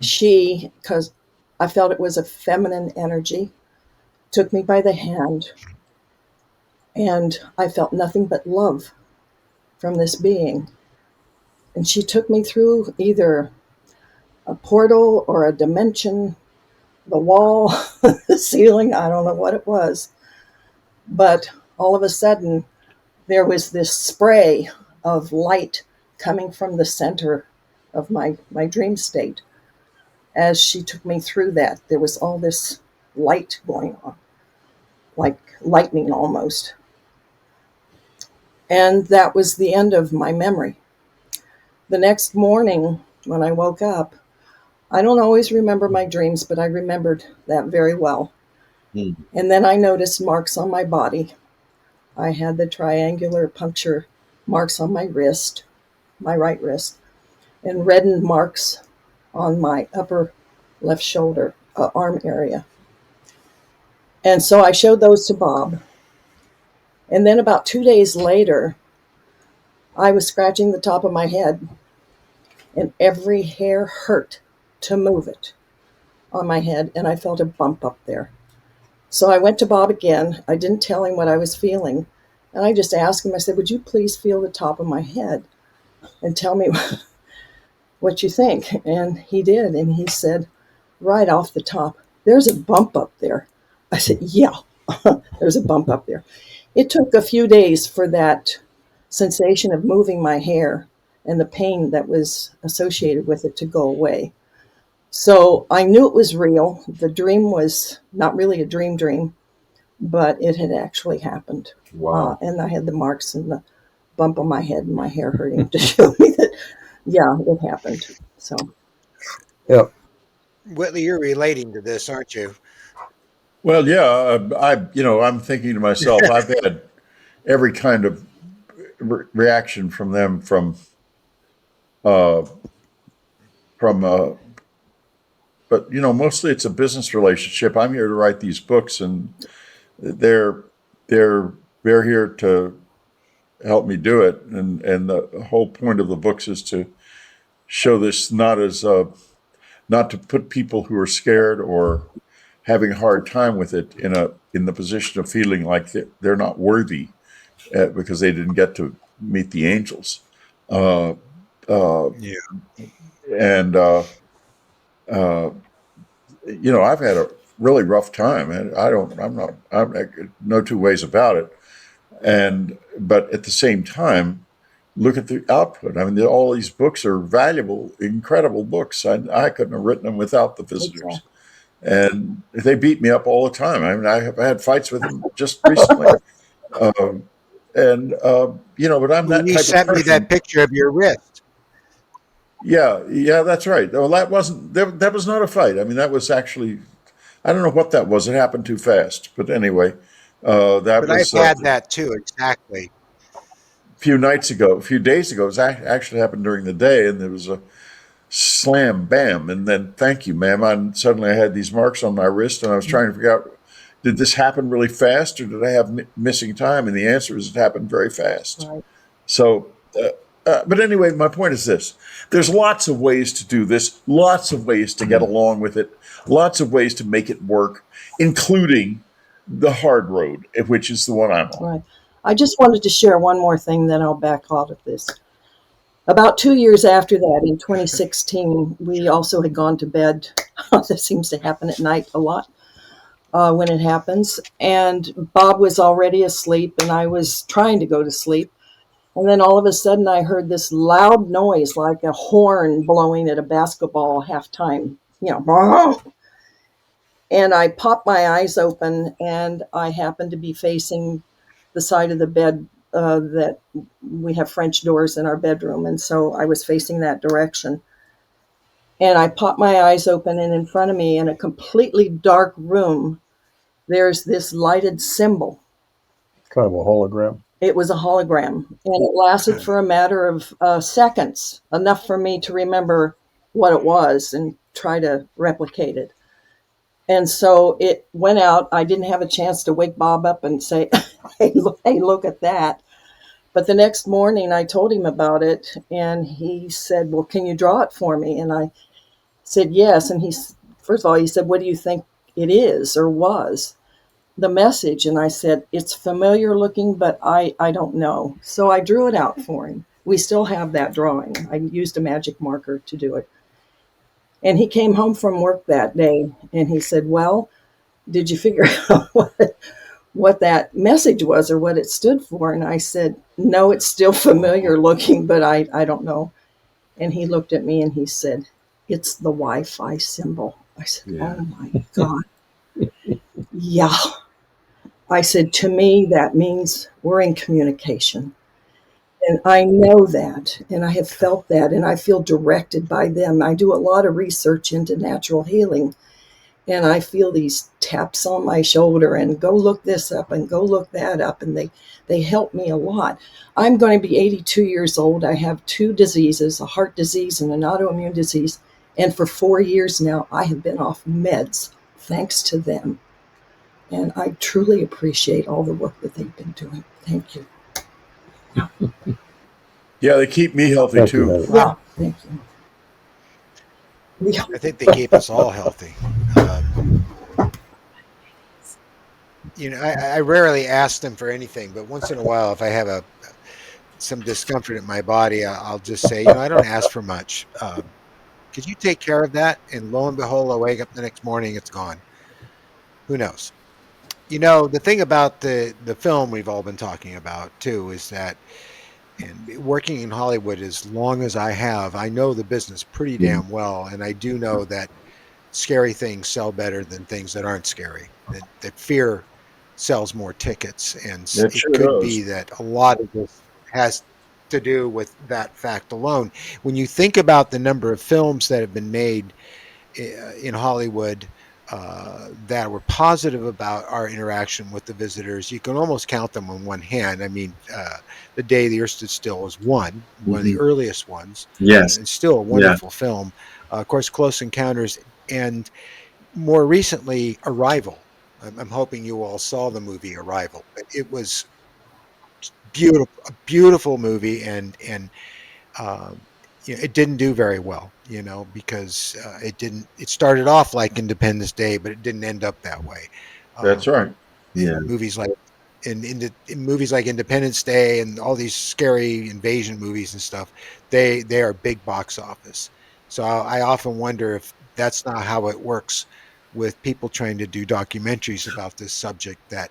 She, because I felt it was a feminine energy, took me by the hand, and I felt nothing but love from this being. And she took me through either a portal or a dimension, the wall, the ceiling, I don't know what it was. But all of a sudden, there was this spray of light coming from the center of my dream state. As she took me through that, there was all this light going on, like lightning almost. And that was the end of my memory. The next morning, when I woke up, I don't always remember my dreams, but I remembered that very well. And then I noticed marks on my body. I had the triangular puncture marks on my wrist, my right wrist, and reddened marks on my upper left shoulder, arm area. And so I showed those to Bob. And then about 2 days later, I was scratching the top of my head, and every hair hurt to move it on my head, and I felt a bump up there. So I went to Bob again. I didn't tell him what I was feeling. And I just asked him, I said, would you please feel the top of my head and tell me what you think? And he did. And he said, right off the top, there's a bump up there. I said, yeah, there's a bump up there. It took a few days for that sensation of moving my hair and the pain that was associated with it to go away. So I knew it was real. The dream was not really a dream, but it had actually happened. Wow. And I had the marks and the bump on my head and my hair hurting to show me that, yeah, it happened. So, Yeah. Whitley, you're relating to this, aren't you? Well, yeah, I'm thinking to myself, I've had every kind of reaction from them uh, but mostly it's a business relationship. I'm here to write these books, and they're they're they're here to help me do it. And the whole point of the books is to show this not to put people who are scared or having a hard time with it in the position of feeling like they're not worthy because they didn't get to meet the angels. Uh, uh, Yeah. and I've had a really rough time, and I'm no two ways about it. But at the same time, look at the output. I mean, all these books are valuable, incredible books. I couldn't have written them without the visitors. exactly. And they beat me up all the time. I mean, I have had fights with them just recently. Um, but I'm When that you type of sent me that person. picture of your wrist. Yeah, that's right. Well, that was not a fight. I mean, that was actually, I don't know what that was. It happened too fast. But anyway, that But I've was had that too, exactly. a few days ago. It was actually happened during the day, and there was a slam, bam, and then thank you, ma'am. And suddenly I had these marks on my wrist, and I was trying to figure out, did this happen really fast, or did I have missing time? And the answer is it happened very fast. Right. So, but anyway, my point is this: there's lots of ways to do this, lots of ways to get along with it, lots of ways to make it work, including the hard road, which is the one I'm on. Right. I just wanted to share one more thing, then I'll back out of this. About 2 years after that, in 2016, we also had gone to bed. That seems to happen at night a lot when it happens. And Bob was already asleep, and I was trying to go to sleep. And then all of a sudden I heard this loud noise like a horn blowing at a basketball halftime, and I popped my eyes open, and I happened to be facing the side of the bed that we have French doors in our bedroom. And so I was facing that direction. And I popped my eyes open, and in front of me, in a completely dark room, there's this lighted symbol. Kind of a hologram. It was a hologram, and it lasted for a matter of seconds, enough for me to remember what it was and try to replicate it. And so it went out. I didn't have a chance to wake Bob up and say, hey, look at that. But the next morning I told him about it, and he said, well, can you draw it for me? And I said, yes. And first of all, he said, what do you think it is or was? The message. And I said, it's familiar looking, but I don't know. So I drew it out for him. We still have that drawing. I used a magic marker to do it. And he came home from work that day, and he said, well, did you figure out what that message was or what it stood for? And I said, no, it's still familiar looking, but I don't know. And he looked at me and he said, it's the Wi-Fi symbol. I said, Yeah. oh my God. Yeah. I said, to me, that means we're in communication. And I know that, and I have felt that, and I feel directed by them. I do a lot of research into natural healing, and I feel these taps on my shoulder and go look this up and go look that up, and they help me a lot. I'm going to be 82 years old. I have 2 diseases, a heart disease and an autoimmune disease, and for 4 years now, I have been off meds thanks to them. And I truly appreciate all the work that they've been doing. Thank you. Yeah, they keep me healthy Thank you, too. Heather. Yeah, thank you. I think they keep us all healthy. I rarely ask them for anything, but once in a while, if I have some discomfort in my body, I'll just say, I don't ask for much. Could you take care of that? And lo and behold, I wake up the next morning, it's gone. Who knows? The thing about the film we've all been talking about too is that, and working in Hollywood as long as I have, I know the business pretty damn well, and I do know that scary things sell better than things that aren't scary. That fear sells more tickets, and It it sure could does. be that a lot of this has to do with that fact alone. When you think about the number of films that have been made in Hollywood that were positive about our interaction with the visitors, you can almost count them on one hand. I mean, The Day the Earth Stood Still was one of the earliest ones, Yes. and still a Yeah. wonderful film. Of course, Close Encounters, and more recently, Arrival. I'm hoping you all saw the movie Arrival. It was beautiful, a beautiful movie, and um, it didn't do very well, because it didn't. It started off like Independence Day, but it didn't end up that way. That's right. Yeah. In movies like in movies like Independence Day and all these scary invasion movies and stuff, they are big box office. So I often wonder if that's not how it works with people trying to do documentaries about this subject, that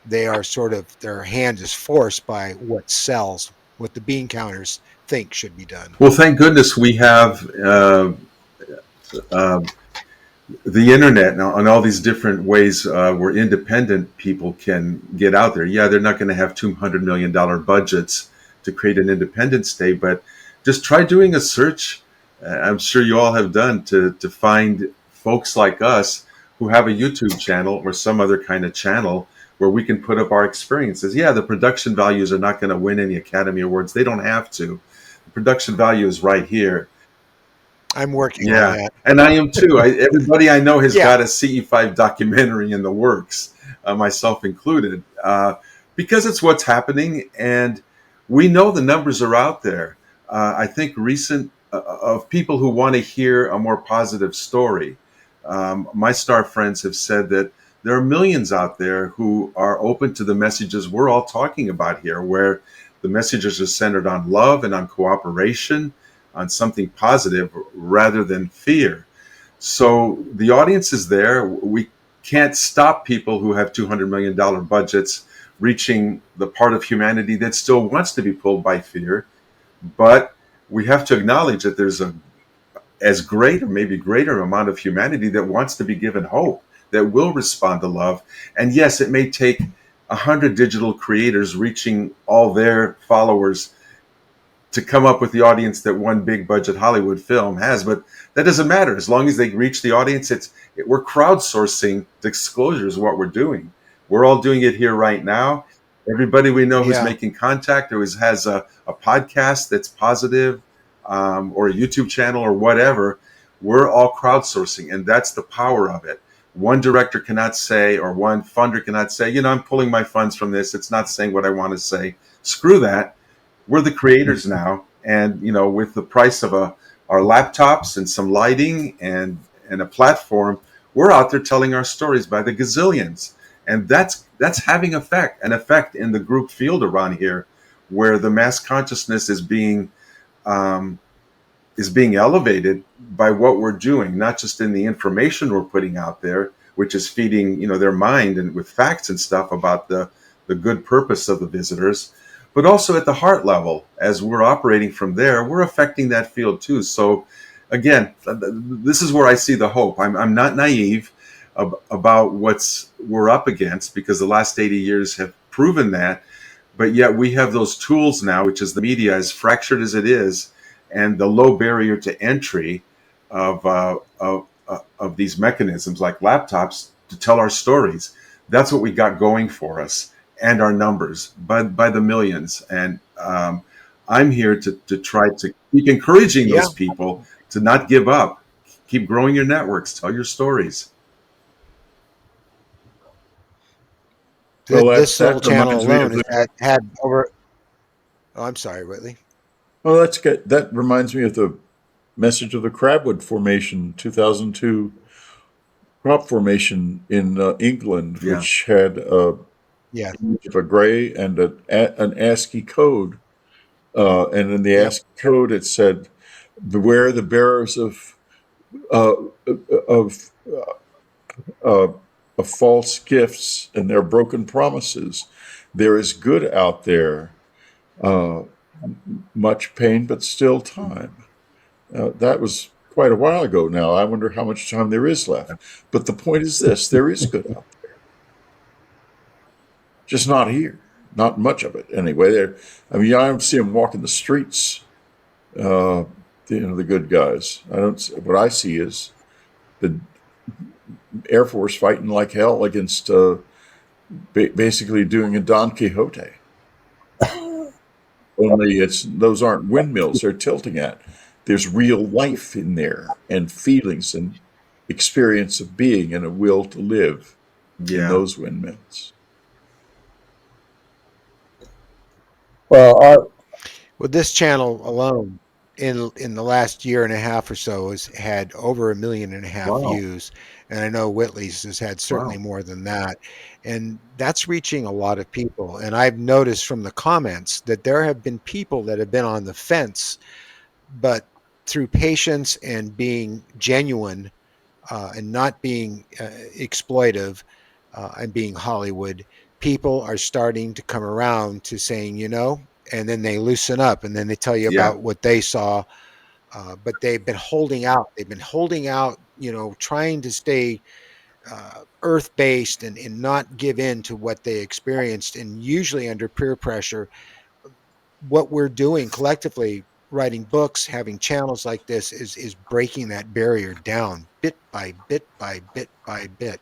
they are sort of, their hand is forced by what sells, what the bean counters think should be done. Well, thank goodness we have uh, the internet now, and all these different ways where independent people can get out there. Yeah, they're not going to have $200 million budgets to create an Independence Day, but just try doing a search. I'm sure you all have done to find folks like us who have a YouTube channel or some other kind of channel where we can put up our experiences. Yeah, the production values are not going to win any Academy Awards. They don't have to. The production value is right here. I'm working on Yeah, that. and I am too. Everybody I know has Yeah. got a CE5 documentary in the works, myself included, because it's what's happening, and we know the numbers are out there. I think recent of people who want to hear a more positive story. My star friends have said that there are millions out there who are open to the messages we're all talking about here, where the messages are centered on love and on cooperation, on something positive rather than fear. So the audience is there. can't stop people who have $200 million budgets reaching the part of humanity that still wants to be pulled by fear. But we have to acknowledge that there's a as great or maybe greater amount of humanity that wants to be given hope, that will respond to love. And yes, it may take 100 digital creators reaching all their followers to come up with the audience that one big budget Hollywood film has, but that doesn't matter. As long as they reach the audience, we're crowdsourcing disclosure is what we're doing. We're all doing it here right now. Everybody we know who's Yeah. making contact or has a podcast that's positive, or a YouTube channel or whatever, we're all crowdsourcing, and that's the power of it. One director cannot say, or one funder cannot say, I'm pulling my funds from this. It's not saying what I want to say. Screw that. We're the creators now, and with the price of our laptops and some lighting and a platform, we're out there telling our stories by the gazillions, and that's having an effect in the group field around here, where the mass consciousness is being elevated by what we're doing, not just in the information we're putting out there, which is feeding their mind and with facts and stuff about the good purpose of the visitors, but also at the heart level. As we're operating from there, we're affecting that field too. So again, this is where I see the hope. I'm not naive about we're up against, because the last 80 years have proven that. But yet we have those tools now, which is the media, as fractured as it is, and the low barrier to entry of these mechanisms like laptops to tell our stories. That's what we got going for us, and our numbers by the millions. And I'm here to try to keep encouraging Yeah. those people to not give up. Keep growing your networks. Tell your stories. Well, This little that channel reminds me alone of has the had over. Oh, I'm sorry, Whitley. well, that's good. That reminds me of the message of the Crabwood Formation, 2002 crop formation in England, Yeah, which had a Yes. image of a gray and an ASCII code. And in the Yep. ASCII code, it said, "Beware the bearers uh, of uh, of false gifts and their broken promises. There is good out there, uh, much pain, but still time." That was quite a while ago now. I wonder how much time there is left. But the point is this: there is good out there, just not here. Not much of it, anyway. There, I mean, I don't see them walking the streets. Uh, the good guys. I don't. What I see is the Air Force fighting like hell against basically doing a Don Quixote. Only those aren't windmills they're tilting at. There's real life in there, and feelings and experience of being, and a will to live in yeah, those windmills. Well, Well, this channel alone in the last year and a half or so has had over 1.5 million wow, views, and I know Whitley's has had certainly wow, more than that, and that's reaching a lot of people. And I've noticed from the comments that there have been people that have been on the fence, but through patience and being genuine, and not being exploitive, and being Hollywood, people are starting to come around to saying, and then they loosen up and then they tell you yeah, about what they saw. But they've been holding out. They've been holding out, trying to stay earth based and not give in to what they experienced. And usually under peer pressure, what we're doing collectively, writing books, having channels like this, is breaking that barrier down bit by bit by bit by bit.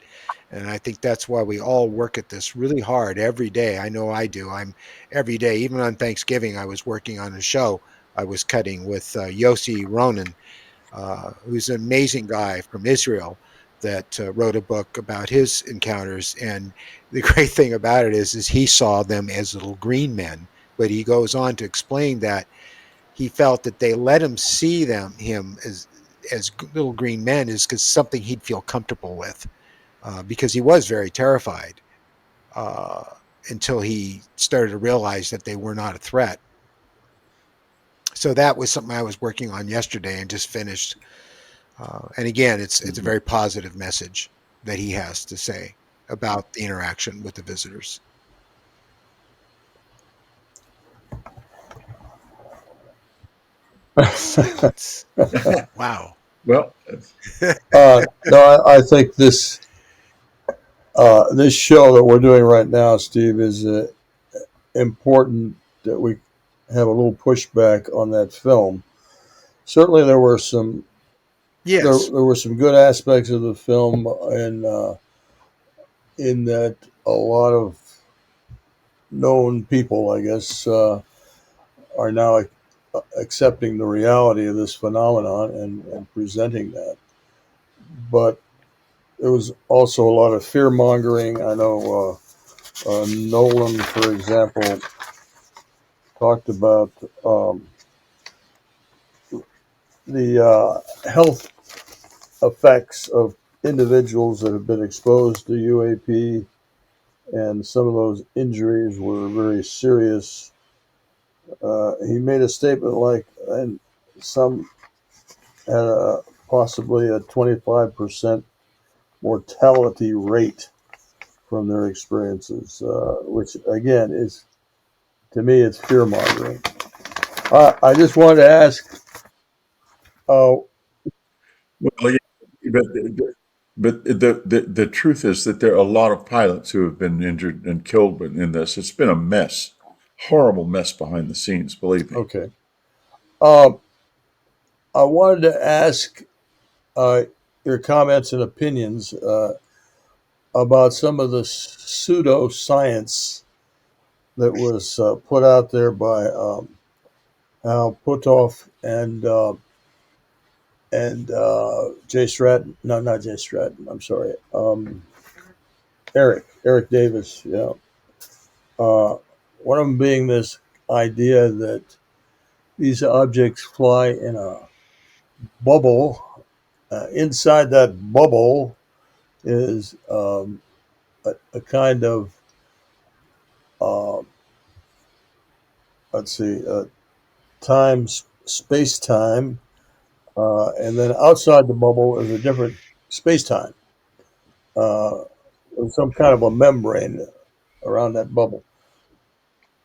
And I think that's why we all work at this really hard every day. I know I do. I'm every day, even on Thanksgiving, I was working on a show I was cutting with Yossi Ronan, who's an amazing guy from Israel that wrote a book about his encounters. And the great thing about it is he saw them as little green men, but he goes on to explain that he felt that they let him see him as little green men is because something he'd feel comfortable with, because he was very terrified, uh, until he started to realize that they were not a threat. So that was something I was working on yesterday and just finished. And again, it's a mhm, very positive message. that he has to say about the interaction with the visitors. Silence. Wow. Well, No, I think this show that we're doing right now, Steve, is important that we have a little pushback on that film. Certainly, there were some Yes. there were some good aspects of the film, and in that a lot of known people, I guess, are now accepting the reality of this phenomenon and presenting that. But there was also a lot of fear mongering. I know Nolan, for example, talked about the health effects of individuals that have been exposed to UAP, and some of those injuries were very serious. He made a statement like, and some had possibly a 25% mortality rate from their experiences, which again is, to me, it's fear mongering. I just wanted to ask, uh, well, yeah, but the truth is that there are a lot of pilots who have been injured and killed in this. It's been a mess, horrible mess behind the scenes. Believe me. okay, uh, I wanted to ask uh, your comments and opinions about some of the pseudoscience that was put out there by Al Puthoff and Jay Stratton. No, not Jay Stratton. I'm sorry. Eric Davis. Yeah. Uh, one of them being this idea that these objects fly in a bubble. Inside that bubble is a kind of uh, let's see, time, space time, and then outside the bubble is a different space time, uh, with some kind of a membrane around that bubble.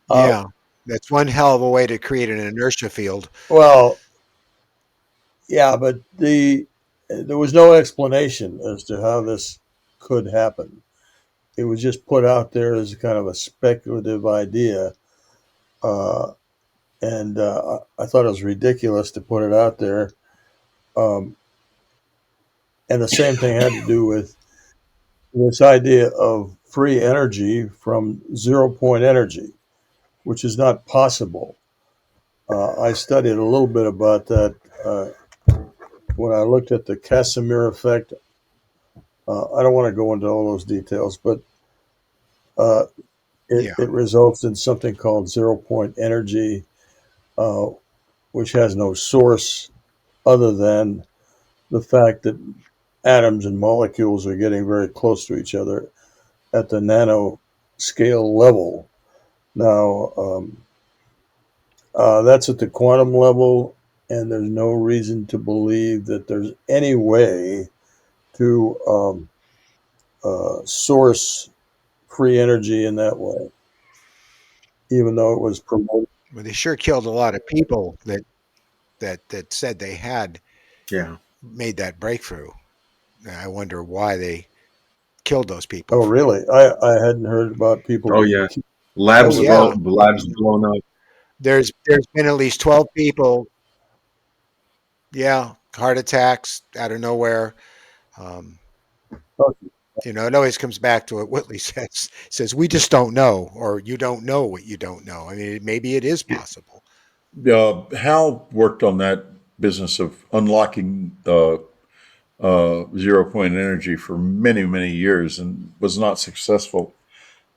Uh, Yeah. That's one hell of a way to create an inertia field. well, yeah, but there was no explanation as to how this could happen. It was just put out there as kind of a speculative idea, uh, and I thought it was ridiculous to put it out there. Um, and the same thing had to do with this idea of free energy from 0 point energy, which is not possible. I studied a little bit about that when I looked at the Casimir effect. I don't want to go into all those details, but uh, Yeah. it results in something called 0 point energy, uh, which has no source other than the fact that atoms and molecules are getting very close to each other at the nanoscale level. Now, that's at the quantum level, and there's no reason to believe that there's any way to source free energy in that way, even though it was promoted. Well, they sure killed a lot of people that said they had Yeah. made that breakthrough. I wonder why they killed those people Oh, for it. really? I hadn't heard about people Oh being yeah. that Oh Labs was blown. yeah. Labs blown up. There's been at least 12 people. Yeah, heart attacks out of nowhere. Um, it always comes back to what Whitley says we just don't know, or you don't know what you don't know. I mean, maybe it is possible. Hal worked on that business of unlocking 0 point energy for many, many years and was not successful.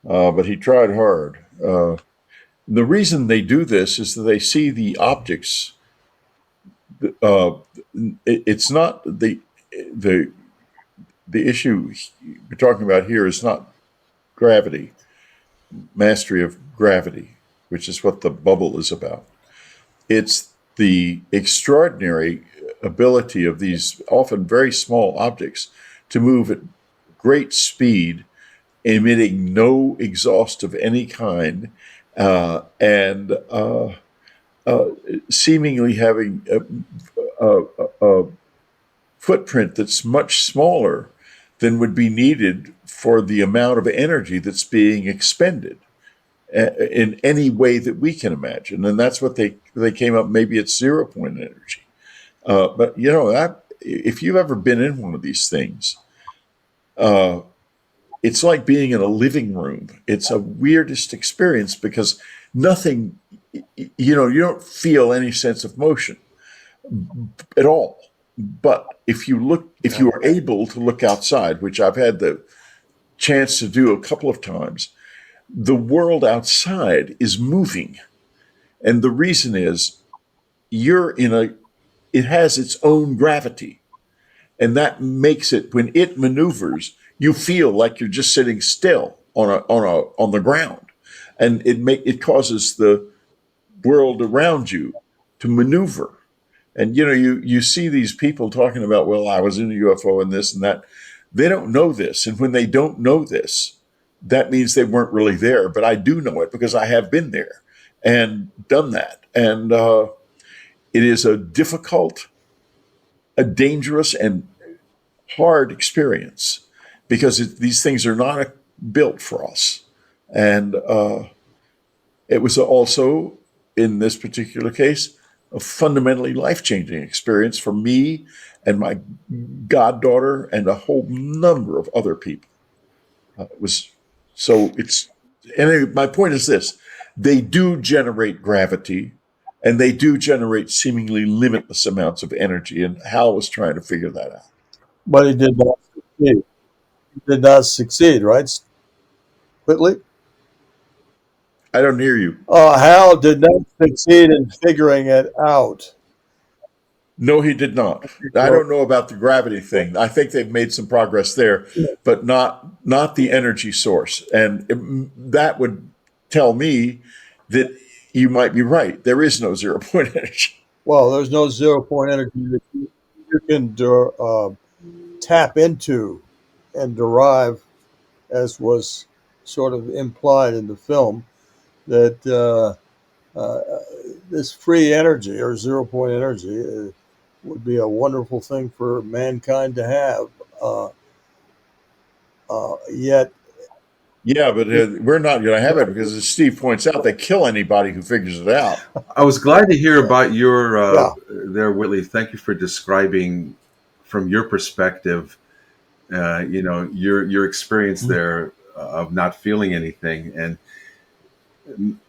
But he tried hard. The reason they do this is that they see the optics. Uh, it's not the the issue we're talking about here is not gravity, mastery of gravity, which is what the bubble is about. It's the extraordinary ability of these often very small objects to move at great speed, emitting no exhaust of any kind, and seemingly having a footprint that's much smaller than would be needed for the amount of energy that's being expended in any way that we can imagine. And that's what they came up. Maybe it's 0 point energy. But if you've ever been in one of these things, uh, it's like being in a living room. It's a weirdest experience because nothing, you don't feel any sense of motion at all. But if you are able to look outside, which I've had the chance to do a couple of times, the world outside is moving. And the reason is it has its own gravity. And that makes it, when it maneuvers, you feel like you're just sitting still on the ground. And it causes the world around you to maneuver. And you see these people talking about, well, I was in a UFO and this and that. They don't know this. And when they don't know this, that means they weren't really there. But I do know it because I have been there and done that. And it is a difficult, a dangerous, and hard experience because these things are not built for us. And it was also, in this particular case, a fundamentally life-changing experience for me and my goddaughter and a whole number of other people. It was so it's and my point is this: they do generate gravity, and they do generate seemingly limitless amounts of energy. And Hal was trying to figure that out. But he did not succeed. He did not succeed, right, Whitley? I don't hear you. Hal did not succeed in figuring it out. No, he did not. I don't know about the gravity thing. I think they've made some progress there, but not the energy source. And that would tell me that you might be right. There is no 0 point energy. Well, there's no 0 point energy that you can tap into and derive, as was sort of implied in the film, that this free energy or 0 point energy would be a wonderful thing for mankind to have. Yet, Yeah, but we're not going to have it because, as Steve points out, they kill anybody who figures it out. I was glad to hear about your Yeah. there, Whitley. Thank you for describing from your perspective, your experience there of not feeling anything. And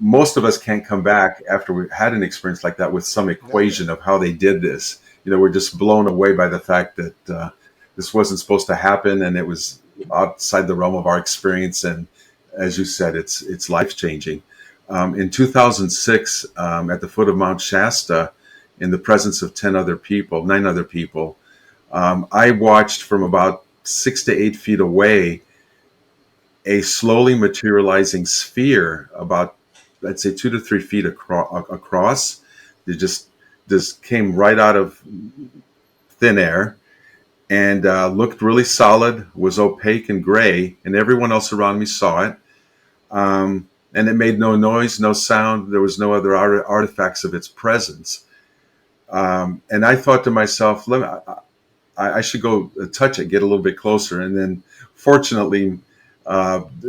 most of us can't come back after we've had an experience like that with some equation of how they did this. We're just blown away by the fact that this wasn't supposed to happen, and it was outside the realm of our experience. And as you said, it's life changing. In 2006, at the foot of Mount Shasta, in the presence of 9 other people, I watched from about 6 to 8 feet away a slowly materializing sphere about, let's say, 2 to 3 feet across. It just came right out of thin air and looked really solid, was opaque and gray, and everyone else around me saw it. And it made no noise, no sound. There was no other artifacts of its presence. And I thought to myself, I should go touch it, get a little bit closer. And then fortunately,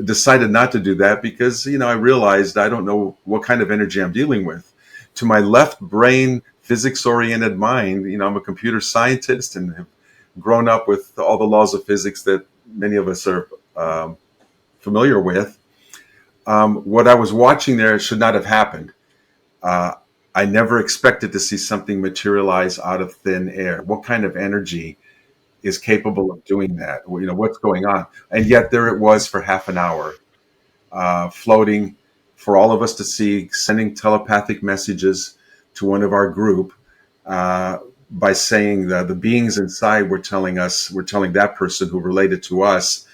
decided not to do that because, I realized I don't know what kind of energy I'm dealing with. To my left brain, physics-oriented mind, I'm a computer scientist and have grown up with all the laws of physics that many of us are familiar with. What I was watching there should not have happened. I never expected to see something materialize out of thin air. What kind of energy is capable of doing that? What's going on? And yet there it was for half an hour, floating for all of us to see, sending telepathic messages to one of our group by saying that the beings inside were telling that person who related to us,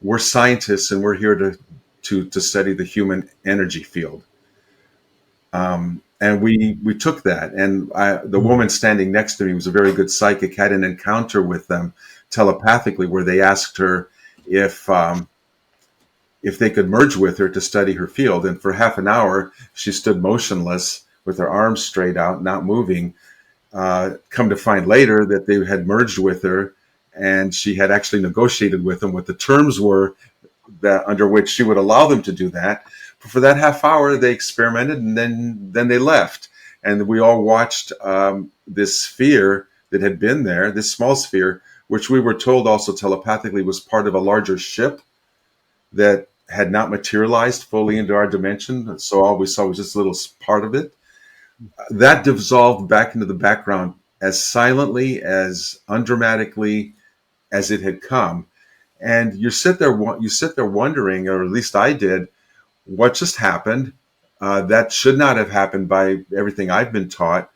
we're scientists and we're here to study the human energy field. And we took that, and the woman standing next to me was a very good psychic, had an encounter with them telepathically where they asked her if they could merge with her to study her field. And for half an hour, she stood motionless with her arms straight out, not moving. Come to find later that they had merged with her, and she had actually negotiated with them what the terms were that under which she would allow them to do that. But for that half hour, they experimented, and then they left. And we all watched this sphere that had been there, this small sphere, which we were told also telepathically was part of a larger ship that had not materialized fully into our dimension. So all we saw was just a little part of it. That dissolved back into the background as silently, as undramatically as it had come. And you sit there wondering, or at least I did, what just happened? That should not have happened by everything I've been taught.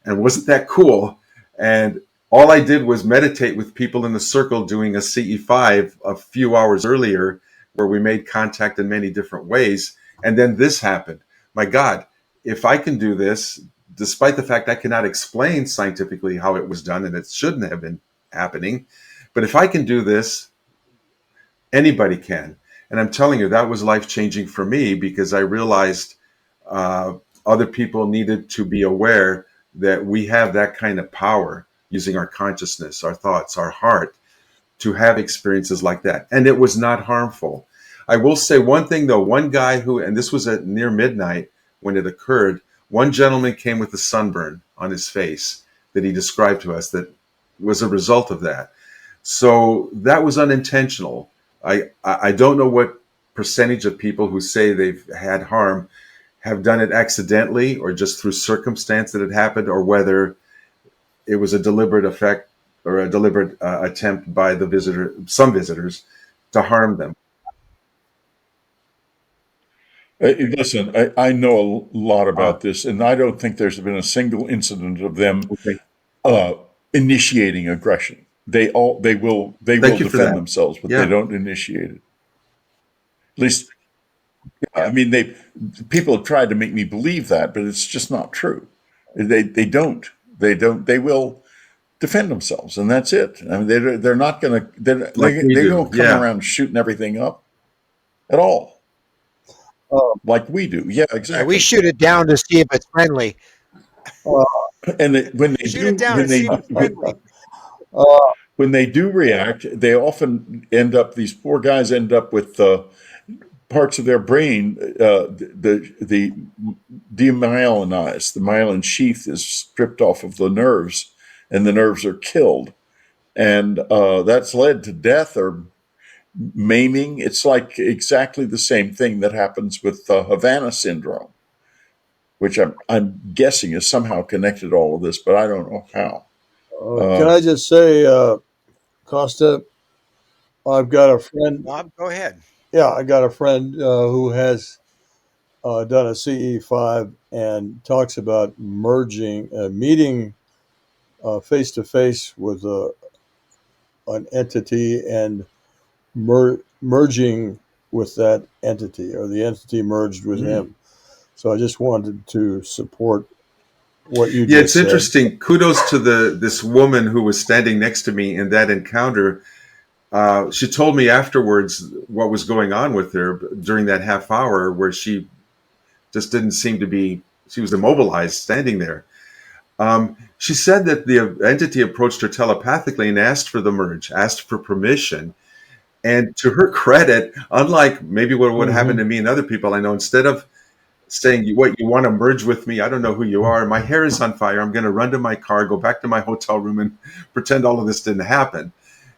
And wasn't that cool? And all I did was meditate with people in the circle doing a CE5 a few hours earlier, where we made contact in many different ways. And then this happened. My God, if I can do this, despite the fact I cannot explain scientifically how it was done, and it shouldn't have been happening, but if I can do this, anybody can. And I'm telling you, that was life-changing for me, because I realized other people needed to be aware that we have that kind of power using our consciousness, our thoughts, our heart, to have experiences like that. And it was not harmful. I will say one thing, though. One guy who, and this was at near midnight when it occurred, one gentleman came with a sunburn on his face that he described to us that was a result of that. So that was unintentional. I don't know what percentage of people who say they've had harm have done it accidentally or just through circumstance that it happened, or whether it was a deliberate effect or a deliberate attempt by some visitors, to harm them. Listen, I know a lot about this, and I don't think there's been a single incident of them Okay. initiating aggression. They will Thank you for defend that. themselves, but they Yeah. don't initiate it. At least, I mean, people have tried to make me believe that, but it's just not true. They don't. They will defend themselves, and that's it. I mean, they're not going to. Like we They do. don't come Yeah. around shooting everything up at all, Uh, like we do. Yeah, Yeah, exactly. we shoot it down to see if it's friendly. And when they Shoot it do, down and see if it's friendly. uh, when they do react, they often end up. These poor guys end up with parts of their brain, the demyelinized. The myelin sheath is stripped off of the nerves, and the nerves are killed, and that's led to death or maiming. It's like exactly the same thing that happens with Havana syndrome, which I'm guessing is somehow connected to all of this, but I don't know how. can I just say, Costa, I've got a friend. Bob, go ahead. Yeah, I got a friend who has done a CE5 and talks about meeting face to face with an entity and merging with that entity, or the entity merged with him. So I just wanted to support what you Yeah, just it's said. interesting. Kudos to this woman who was standing next to me in that encounter. She told me afterwards what was going on with her during that half hour, where she just didn't seem to be. She was immobilized, standing there. She said that the entity approached her telepathically and asked for the merge, asked for permission. And to her credit, unlike maybe what would happen to me and other people I know, instead of saying, "What, you want to merge with me? I don't know who you are. My hair is on fire. I'm going to run to my car, go back to my hotel room, and pretend all of this didn't happen."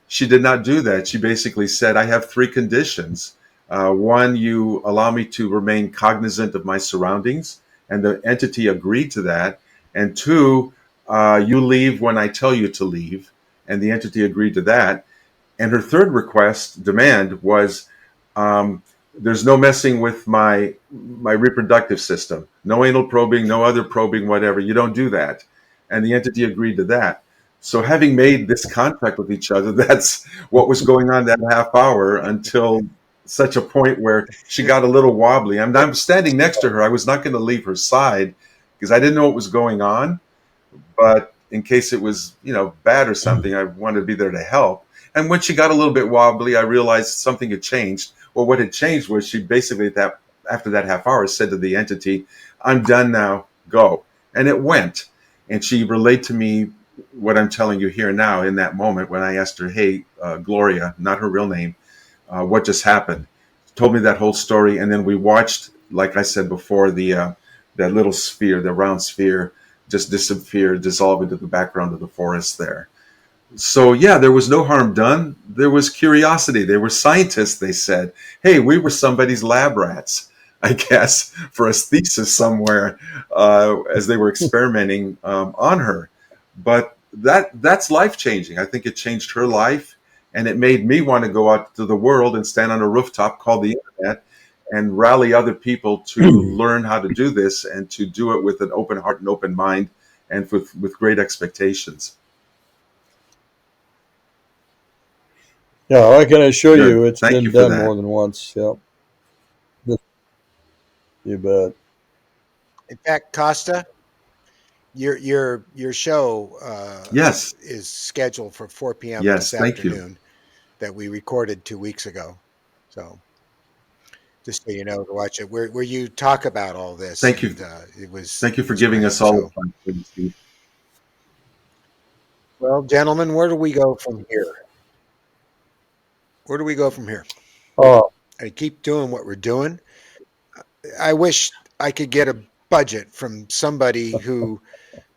She did not do that. She basically said, "I have three conditions. One, you allow me to remain cognizant of my surroundings," and the entity agreed to that. And two, you leave when I tell you to leave, and the entity agreed to that. And her third demand was, there's no messing with my reproductive system. No anal probing, no other probing, whatever. You don't do that. And the entity agreed to that. So having made this contract with each other, that's what was going on that half hour, until such a point where she got a little wobbly. I'm standing next to her. I was not going to leave her side because I didn't know what was going on. But in case it was, bad or something, I wanted to be there to help. And when she got a little bit wobbly, I realized something had changed. Well, what had changed was she basically after that half hour said to the entity, "I'm done now, go." And it went. And she relayed to me what I'm telling you here now in that moment when I asked her, "Hey, Gloria," not her real name, "what just happened?" She told me that whole story. And then we watched, like I said before, that little sphere, the round sphere, just disappear, dissolve into the background of the forest there. So yeah, there was no harm done. There was curiosity. They were scientists. They said, "Hey, we were somebody's lab rats, I guess, for a thesis somewhere as they were experimenting on her." But that's life changing. I think it changed her life, and it made me want to go out to the world and stand on a rooftop called the internet and rally other people to learn how to do this and to do it with an open heart and open mind and with great expectations. Yeah, I can assure Good. you it's Thank been you for done more that. than once. Yep. You bet. In fact, Costa, your show Yes. is scheduled for 4 p.m. this Yes. Thank you. afternoon that we recorded 2 weeks ago. So just so you know to watch it, where you talk about all this, Thank you. and it Thank you for was giving great. us all the So, time, Steve. well, gentlemen, where do we go from here? Where do we go from here? Oh, I keep doing what we're doing. I wish I could get a budget from somebody who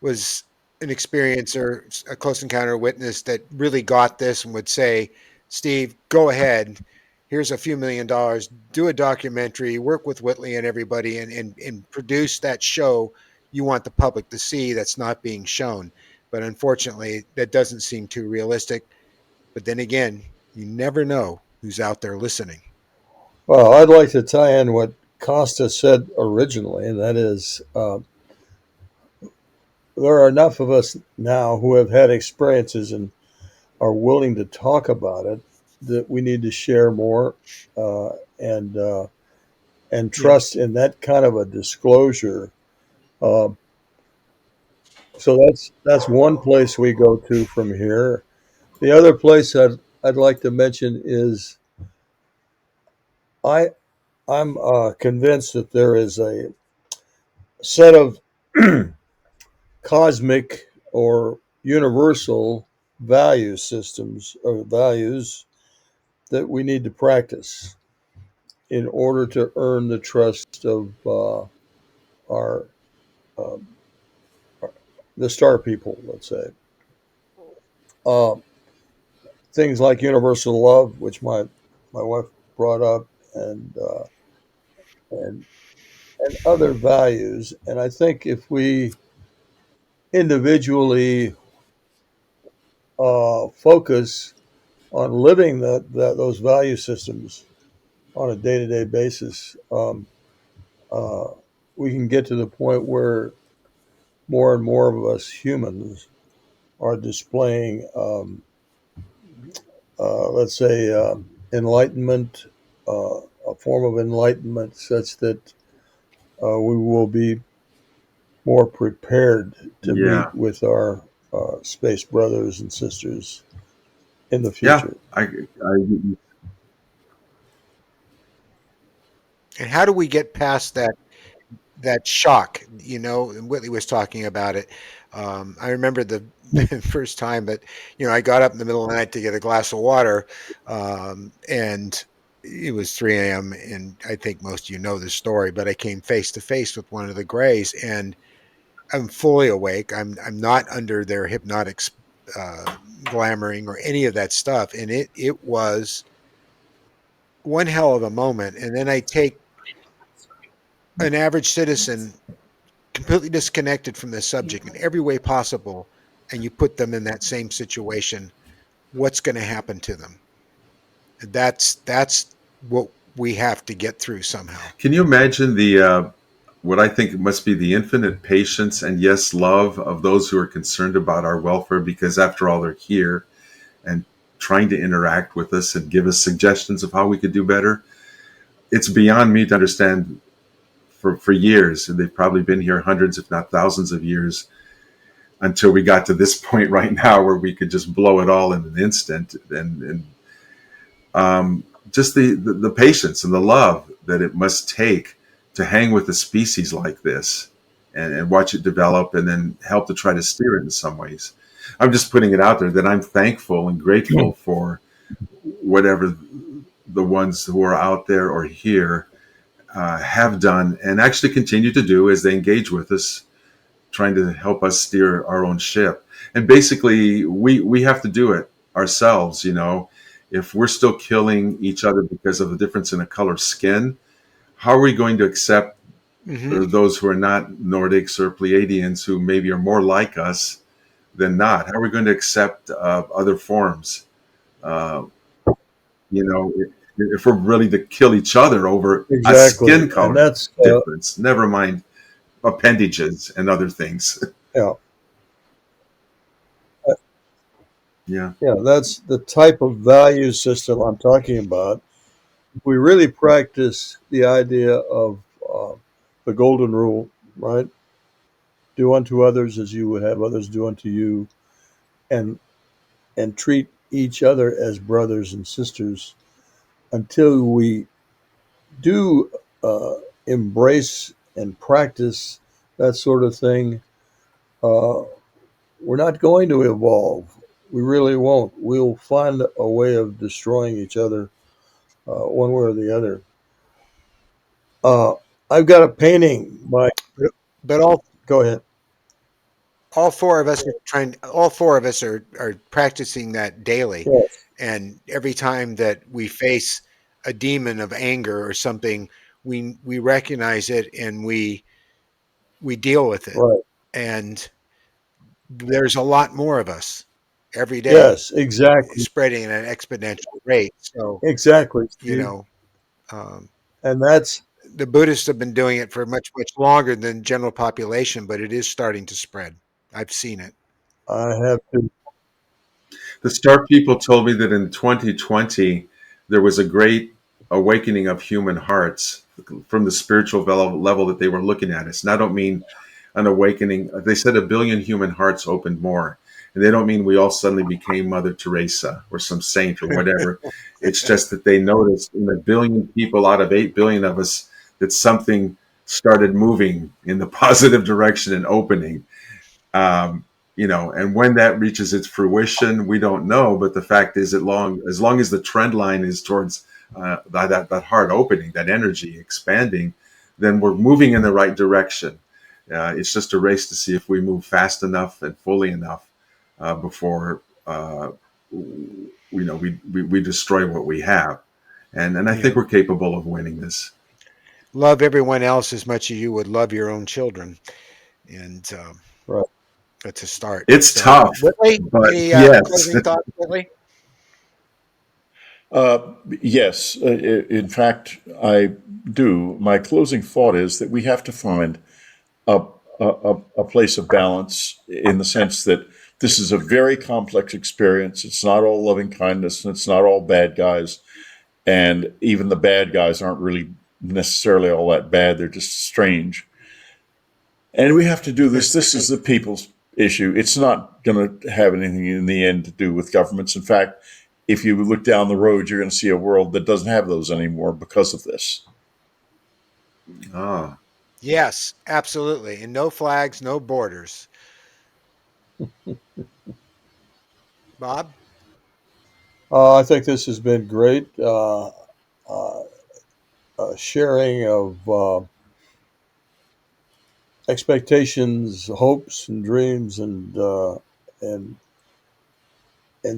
was an experiencer, a close encounter witness that really got this and would say, Steve, go ahead. Here's a few $1,000,000. Do a documentary, work with Whitley and everybody, and produce that show you want the public to see that's not being shown. But unfortunately, that doesn't seem too realistic. But then again, you never know who's out there listening. well, I'd like to tie in what Costa said originally, and that is there are enough of us now who have had experiences and are willing to talk about it that we need to share more uh, and uh, and Yeah. trust in that kind of a disclosure. Uh, so that's one place we go to from here. The other place I'd like to mention is I I'm convinced that there is a set of cosmic or universal value systems or values that we need to practice in order to earn the trust of our uh, the star people, let's say. Uh, Things like universal love, which my wife brought up, and and and other values. And I think if we individually focus on living those value systems on a day to day basis, uh, we can get to the point where more and more of us humans are displaying, let's say, enlightenment, a form of enlightenment such that we will be more prepared to Yeah. meet with our space brothers and sisters in the Yeah. future. And how do we get past that shock, and Whitley was talking about it. I remember the first time that, I got up in the middle of the night to get a glass of water, and it was 3 a.m. And I think most of you know this story, but I came face to face with one of the Greys, and I'm fully awake. I'm not under their hypnotic glamoring or any of that stuff, and it was one hell of a moment. And then I take an average citizen completely disconnected from the subject in every way possible, and you put them in that same situation, what's going to happen to them? That's what we have to get through somehow. Can you imagine the what I think must be the infinite patience and yes, love of those who are concerned about our welfare? Because after all, they're here and trying to interact with us and give us suggestions of how we could do better. It's beyond me to understand. For years, and they've probably been here hundreds, if not thousands of years. until we got to this point right now where we could just blow it all in an instant. And just the patience and the love that it must take to hang with a species like this and watch it develop and then help to try to steer it in some ways. I'm just putting it out there that I'm thankful and grateful for whatever the ones who are out there or here have done and actually continue to do as they engage with us, trying to help us steer our own ship. And basically, we have to do it ourselves. If we're still killing each other because of the difference in a color of skin, how are we going to accept those who are not Nordics or Pleiadians who maybe are more like us than not? How are we going to accept other forms? Uh, if we're really to kill each other over a Exactly, skin and color that's difference, never mind appendages and other things. yeah, Yeah. yeah, that's the type of value system I'm talking about. If we really practice the idea of uh, the golden rule, right? Do unto others as you would have others do unto you, and treat each other as brothers and sisters until we do embrace and practice that sort of thing. Uh, we're not going to evolve. We really won't. We'll find a way of destroying each other, one way or the other. Uh, I've got a painting by. But Go ahead. all four of us are trying. All four of us are practicing that daily, Yes, and every time that we face a demon of anger or something, we recognize it and we deal with it. right. And there's a lot more of us every day, Yes, exactly. spreading at an exponential rate. So Exactly, you Steve. know, um, And that's, the Buddhists have been doing it for much longer than general population, but it is starting to spread. I've seen it. I have to. The Star people told me that in 2020, there was a great awakening of human hearts from the spiritual level that they were looking at us. And I don't mean an awakening. They said 1 billion human hearts opened more. And they don't mean we all suddenly became Mother Teresa or some saint or whatever. It's just that they noticed in 1 billion people out of 8 billion of us that something started moving in the positive direction and opening. Um, and when that reaches its fruition, we don't know. But the fact is, as long as the trend line is towards that heart opening, that energy expanding, then we're moving in the right direction. It's just a race to see if we move fast enough and fully enough before we destroy what we have. And I Yeah. think we're capable of winning this. Love everyone else as much as you would love your own children, and Right. that's a start. It's So, tough, Whitley, but any yes. closing thoughts, Whitley? Yes, in fact, I do. My closing thought is that we have to find a, a place of balance in the sense that this is a very complex experience. It's not all loving kindness and it's not all bad guys. And even the bad guys aren't really necessarily all that bad. They're just strange. And we have to do this. This is the people's issue. It's not going to have anything in the end to do with governments. In fact, if you look down the road, you're going to see a world that doesn't have those anymore because of this. Oh. Yes, absolutely. And no flags, no borders. Bob? I think this has been great. Uh, Sharing of expectations, hopes, and dreams, and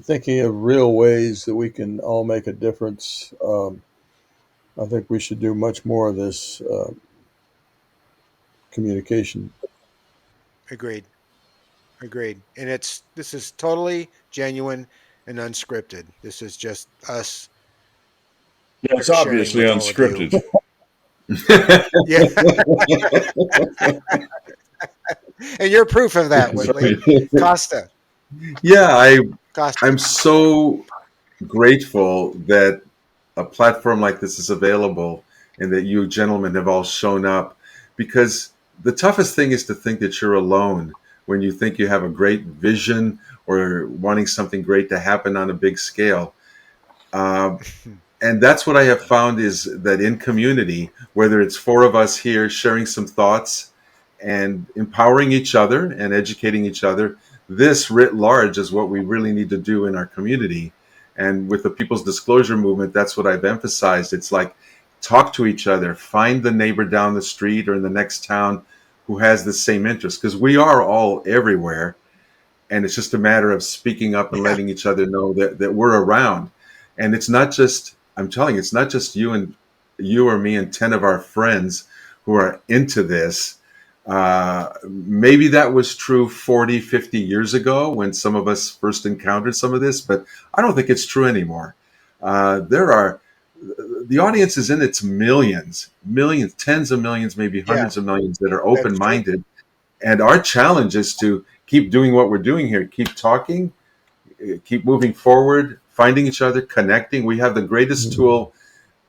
thinking of real ways that we can all make a difference. I think we should do much more of this communication. Agreed. Agreed. And this is totally genuine and unscripted. This is just us Yeah, it's sharing obviously with all of you. unscripted. Yeah. And you're proof of that, Whitley. Costa. Yeah, Costa. I'm so grateful that a platform like this is available and that you gentlemen have all shown up, because the toughest thing is to think that you're alone when you think you have a great vision or wanting something great to happen on a big scale. And that's what I have found is that in community, whether it's four of us here sharing some thoughts and empowering each other and educating each other, this writ large is what we really need to do in our community. And with the People's Disclosure Movement, that's what I've emphasized. It's like talk to each other, find the neighbor down the street or in the next town who has the same interest, because we are all everywhere. And it's just a matter of speaking up and Yeah. letting each other know that we're around. And it's not just, I'm telling you, it's not just you or me and 10 of our friends who are into this. Maybe that was true 40, 50 years ago when some of us first encountered some of this, but I don't think it's true anymore. The audience is in its millions, tens of millions, maybe Yeah, hundreds of millions that are that's true. open-minded. And our challenge is to keep doing what we're doing here, keep talking, keep moving forward, finding each other, connecting. We have the greatest tool,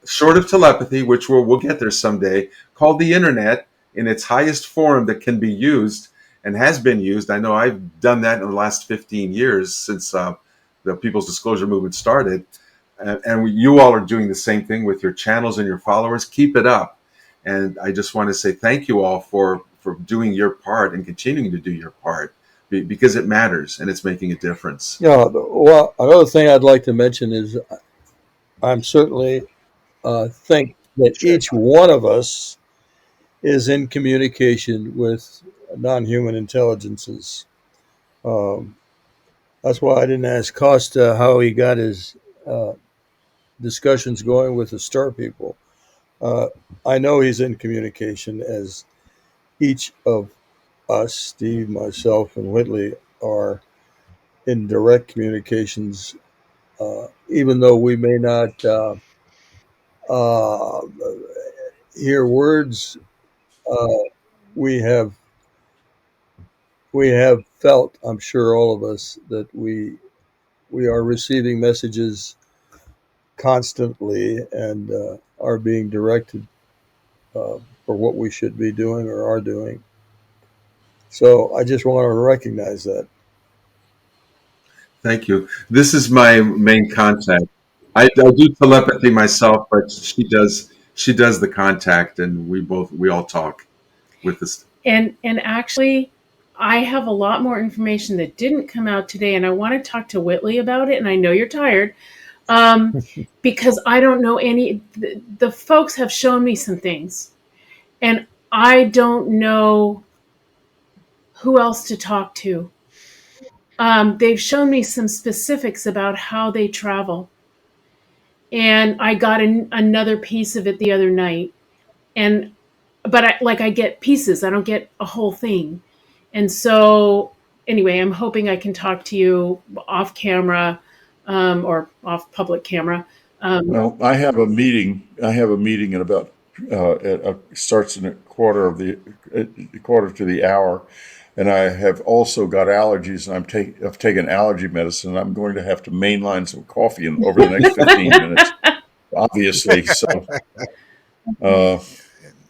short of telepathy, which we'll get there someday, called the internet in its highest form that can be used and has been used. I know I've done that in the last 15 years since the People's Disclosure Movement started. And you all are doing the same thing with your channels and your followers. Keep it up. And I just want to say thank you all for doing your part and continuing to do your part, because it matters and it's making a difference. Yeah. Well, another thing I'd like to mention is I'm certainly think that Sure. each one of us is in communication with non-human intelligences. Um, that's why I didn't ask Costa how he got his uh, discussions going with the star people. Uh, I know he's in communication, as each of us, Steve, myself, and Whitley, are in direct communications, even though we may not uh, hear words. Uh, we have we have felt, I'm sure, all of us, that we are receiving messages constantly and are being directed for what we should be doing or are doing. So I just want to recognize that. Thank you. This is my main contact. I do telepathy myself, but she does the contact, and we all talk with this. And actually, I have a lot more information that didn't come out today, and I want to talk to Whitley about it. And I know you're tired, because I don't know any. The folks have shown me some things, and I don't know who else to talk to. They've shown me some specifics about how they travel, and I got another piece of it the other night. And but I get pieces. I don't get a whole thing. And so anyway, I'm hoping I can talk to you off camera, or off public camera. Well, I have a meeting. I have a meeting in about starts in a quarter to the hour, and I have also got allergies, and I've taken allergy medicine. I'm going to have to mainline some coffee over the next 15 minutes, obviously. So, uh,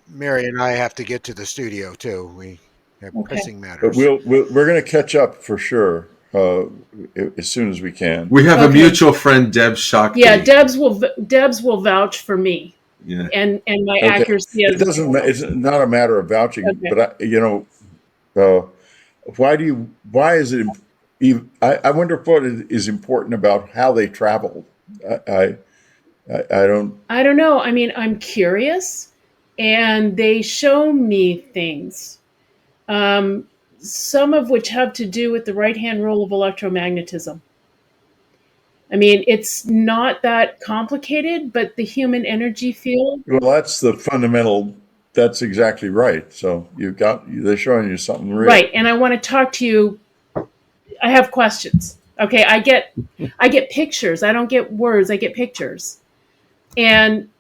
Mary and I have to get to the studio too. We have Okay. pressing but matters. we're going to catch up for sure as soon as we can. We have a Okay. mutual friend, Deb Shakti. Yeah, Debs will vouch for me Yeah. and my Okay, accuracy it as doesn't. It's not a matter of vouching, okay. but why is it? I wonder what is important about how they travel. I, I don't. I don't know. I mean, I'm curious, and they show me things. Um, some of which have to do with the right hand rule of electromagnetism. I mean, it's not that complicated, but the human energy field. Well, that's the fundamental. That's exactly right. So they're showing you something real. Right. And I want to talk to you. I have questions. Okay. I get pictures. I don't get words. I get pictures. And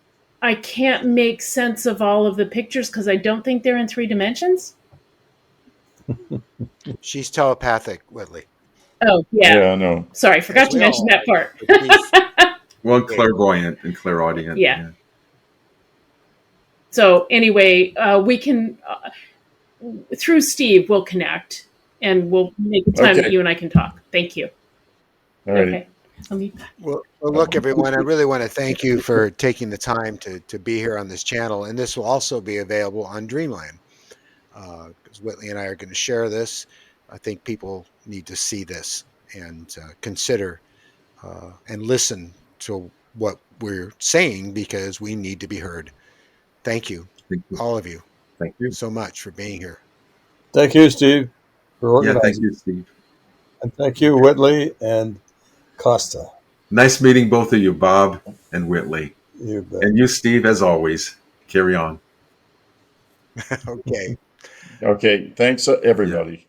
I can't make sense of all of the pictures because I don't think they're in 3 dimensions. She's telepathic, Whitley, Oh, yeah. Yeah, I know. Sorry. as Forgot to we mention all that part. are. She's Well, clairvoyant and clairaudient. Yeah. So anyway, we can, through Steve, we'll connect and we'll make a time that Okay. you and I can talk. Thank you. All righty. Okay. Let me. Well, look, everyone, I really want to thank you for taking the time to be here on this channel. And this will also be available on Dreamland because Whitley and I are going to share this. I think people need to see this and consider and listen to what we're saying because we need to be heard. Thank you, Thank you. all of you, Thank you. so much for being here. Thank you, Steve, for Yeah, thank organizing. you, Steve. And thank you, Whitley and Kosta. Nice meeting both of you, Bob and Whitley. You bet. And you, Steve, as always. Carry on. Okay. Okay. Thanks, Yeah. everybody.